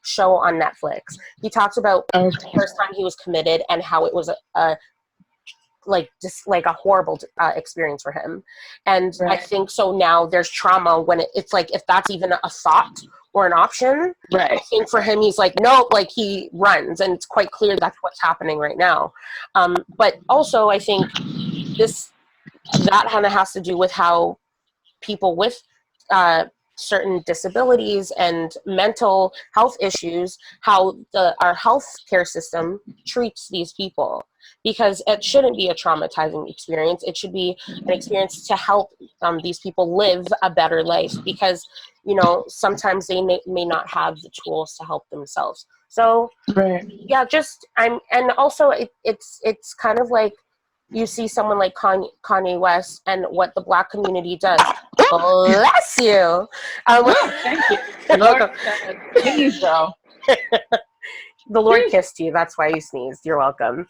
show on Netflix. He talks about the Okay. first time he was committed and how it was a like just like a horrible experience for him. And I Right. think so now there's trauma when it's like if that's even a thought or an option. I Right. think for him he's like nope, like he runs, and it's quite clear that's what's happening right now. But also I think this that kind of has to do with how people with uh, certain disabilities and mental health issues, how our healthcare system treats these people. Because it shouldn't be a traumatizing experience. It should be an experience to help these people live a better life. Because sometimes they may not have the tools to help themselves. So Right. yeah, and also it's kind of like you see someone like Kanye West and what the Black community does. Bless you. Thank you. You're Lord, welcome. please, bro. The Lord kissed you. That's why you sneezed. You're welcome.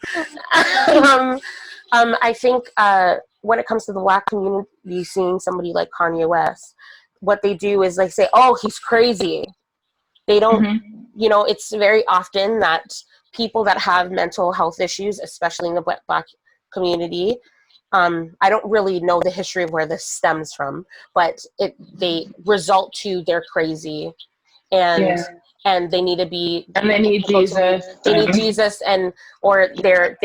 um, I think when it comes to the Black community, seeing somebody like Kanye West, what they do is like say, "Oh, he's crazy." They don't, it's very often that people that have mental health issues, especially in the Black community, I don't really know the history of where this stems from, but they result to they're crazy, and Yeah. and they need to be And they need go to Jesus. they need Jesus, and or their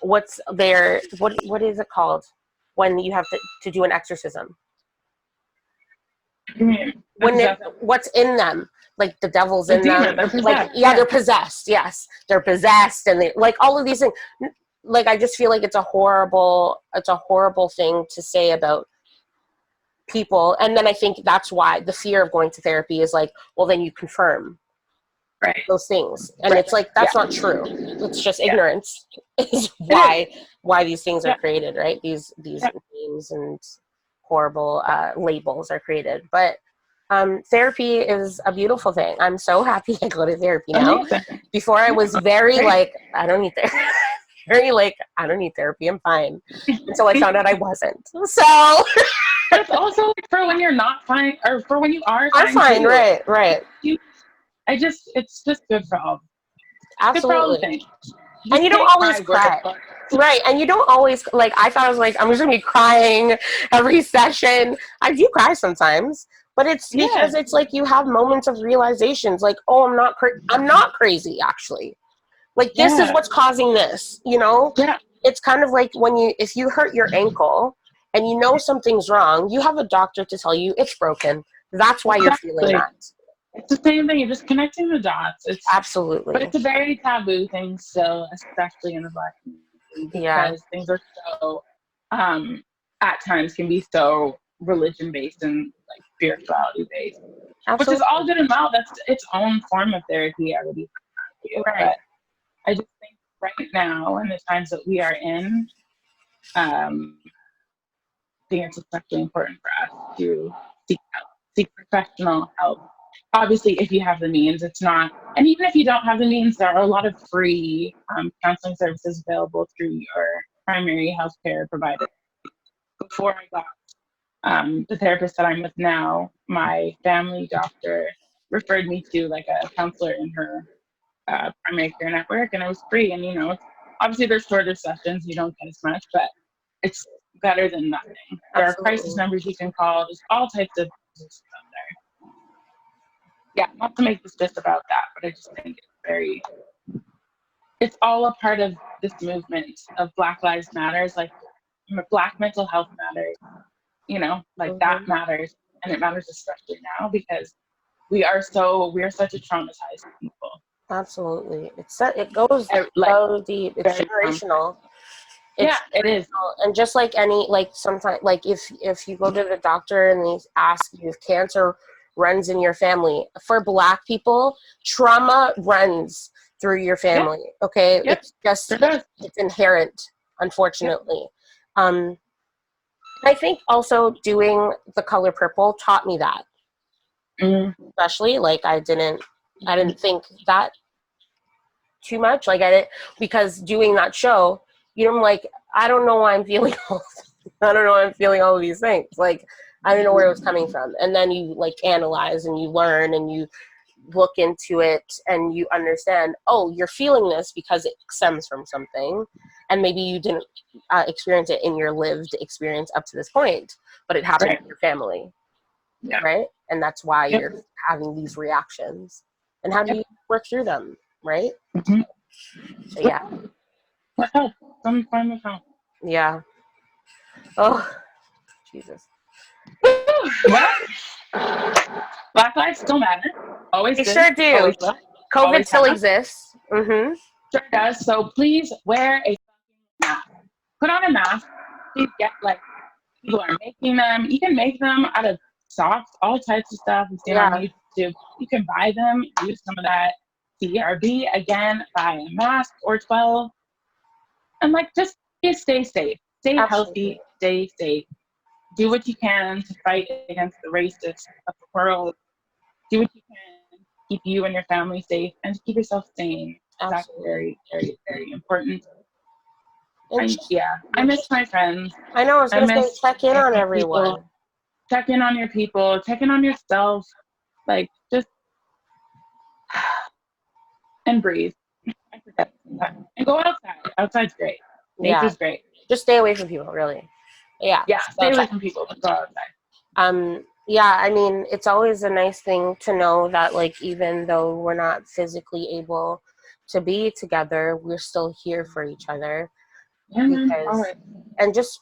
what is it called when you have to do an exorcism, when what's in them, like the devil's The in them, demon. They're like possessed. yeah, they're possessed. Yes, they're possessed, and they like all of these things. Like I just feel like it's a horrible thing to say about people. And then I think that's why the fear of going to therapy is like, well, then you confirm Right. those things, and it's like Yeah. that's not true. It's just Yeah. ignorance is It is. why these things are Yeah. created, right? These Yeah. names and horrible labels are created. But therapy is a beautiful thing. I'm so happy I go to therapy now. Amazing. Before I was very Great. like, I don't need therapy. Very like, I don't need therapy. I'm fine. Until I found out I wasn't. So But it's also like for when you're not fine, or for when you are I'm fine fine. too. Right. It's just good for all. Good for all the Absolutely. things. And Just you don't can't always cry work cry. apart. Right. And you don't always, like, I thought I was like, I'm just going to be crying every session. I do cry sometimes, but it's Yeah. because it's like you have moments of realizations like, oh, I'm not crazy, actually. Like, this is Yeah. what's causing this, Yeah. It's kind of like if you hurt your ankle and you know something's wrong, you have a doctor to tell you it's broken. That's why you're feeling Exactly. that. It's the same thing. You're just connecting the dots. But Absolutely. it's a very taboo thing still, especially in the Black community, Yeah. because things are so at times can be so religion based and like spirituality based, which is Absolutely. all good and well. That's its own form of therapy, I would even argue. Right. But I just think right now, in the times that we are in, I think it's especially important for us to seek help, seek professional help. Obviously, if you have the means, it's not, and even if you don't have the means, there are a lot of free counseling services available through your primary healthcare provider. Before I got the therapist that I'm with now, my family doctor referred me to like a counselor in her primary care network, and it was free. And obviously there's shorter sessions, you don't get as much, but it's better than nothing. There are crisis numbers you can call. There's all types of services out there. Yeah, not to make this just about that, but I just think it's all a part of this movement of Black Lives Matters, like Black mental health matters, that matters. And it matters especially now because we are such a traumatized people. Absolutely. It goes so deep. It's generational. It is. And just like sometimes, like if you go to the doctor and they ask you if cancer runs in your family, for Black people, trauma runs through your family. Yeah. Okay. Yeah. It's just, it's inherent, unfortunately. Yeah. I think also doing The Color Purple taught me that. Especially, like, I didn't think that too much, like, I didn't, because doing that show, I'm like, I don't know why I'm feeling all of these things. Like, I don't know where it was coming from. And then you like analyze and you learn and you look into it and you understand, oh, you're feeling this because it stems from something, and maybe you didn't experience it in your lived experience up to this point, but it happened in your family. Yeah. Right? And that's why you're having these reactions. And how do you work through them? Right? Mm-hmm. So, yeah. What help? Some form of help. Yeah. Oh, Jesus. Well, Black lives still matter. Always they did. Sure do. Always will. COVID always still exists. Mm-hmm. Sure does. So please wear a mask. Put on a mask. Please get, like, people are making them. You can make them out of socks, all types of stuff. You've seen on YouTube. You can buy them, use some of that CRB. Again, buy a mask or 12. And, like, just stay safe. Stay healthy. Stay safe. Do what you can to fight against the racists of the world. Do what you can to keep you and your family safe and to keep yourself sane. That's very, very, very important. I miss my friends. I know, I was going to say, check in on everyone. People. Check in on your people. Check in on yourself. Like, just, and breathe. I forget that. And go outside. Outside's great. Nature's great. Just stay away from people, really. Yeah. Yeah, stay away from people. Go outside. Yeah, I mean, it's always a nice thing to know that, like, even though we're not physically able to be together, we're still here for each other. And just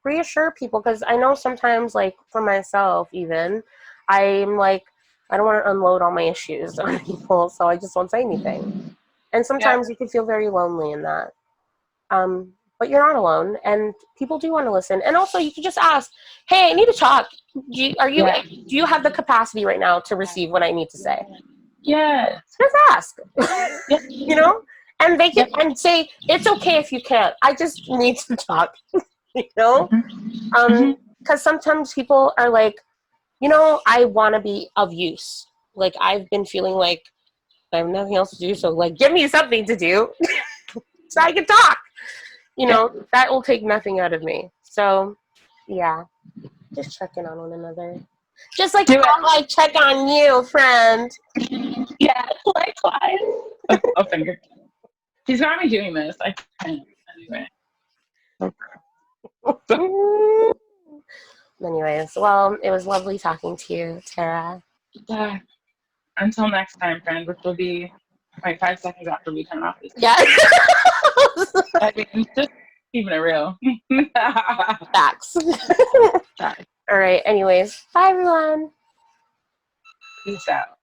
reassure people, because I know sometimes, like, for myself even, I'm like, I don't want to unload all my issues on people, so I just won't say anything. And sometimes you can feel very lonely in that. But you're not alone, and people do want to listen. And also, you can just ask, hey, I need to talk. Do you have the capacity right now to receive what I need to say? Yes. Just ask. And they can and say, it's okay if you can't. I just need to talk. Because sometimes people are like, I want to be of use. Like, I've been feeling like I have nothing else to do, so, like, give me something to do so I can talk. That will take nothing out of me. So, yeah, just check in on one another. Just like I check on you, friend. Yeah, likewise. Finger. She's got me doing this. I can't. Anyway. Anyways, well, it was lovely talking to you, Tara. Yeah. Until next time, friend, which will be like 5 seconds after we turn off this. Yeah. I mean, just keeping it real. Facts. All right. Anyways, bye, everyone. Peace out.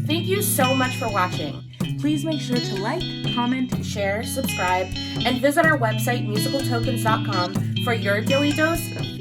Thank you so much for watching. Please make sure to like, comment, share, subscribe, and visit our website, musicaltokens.com, for your daily dose,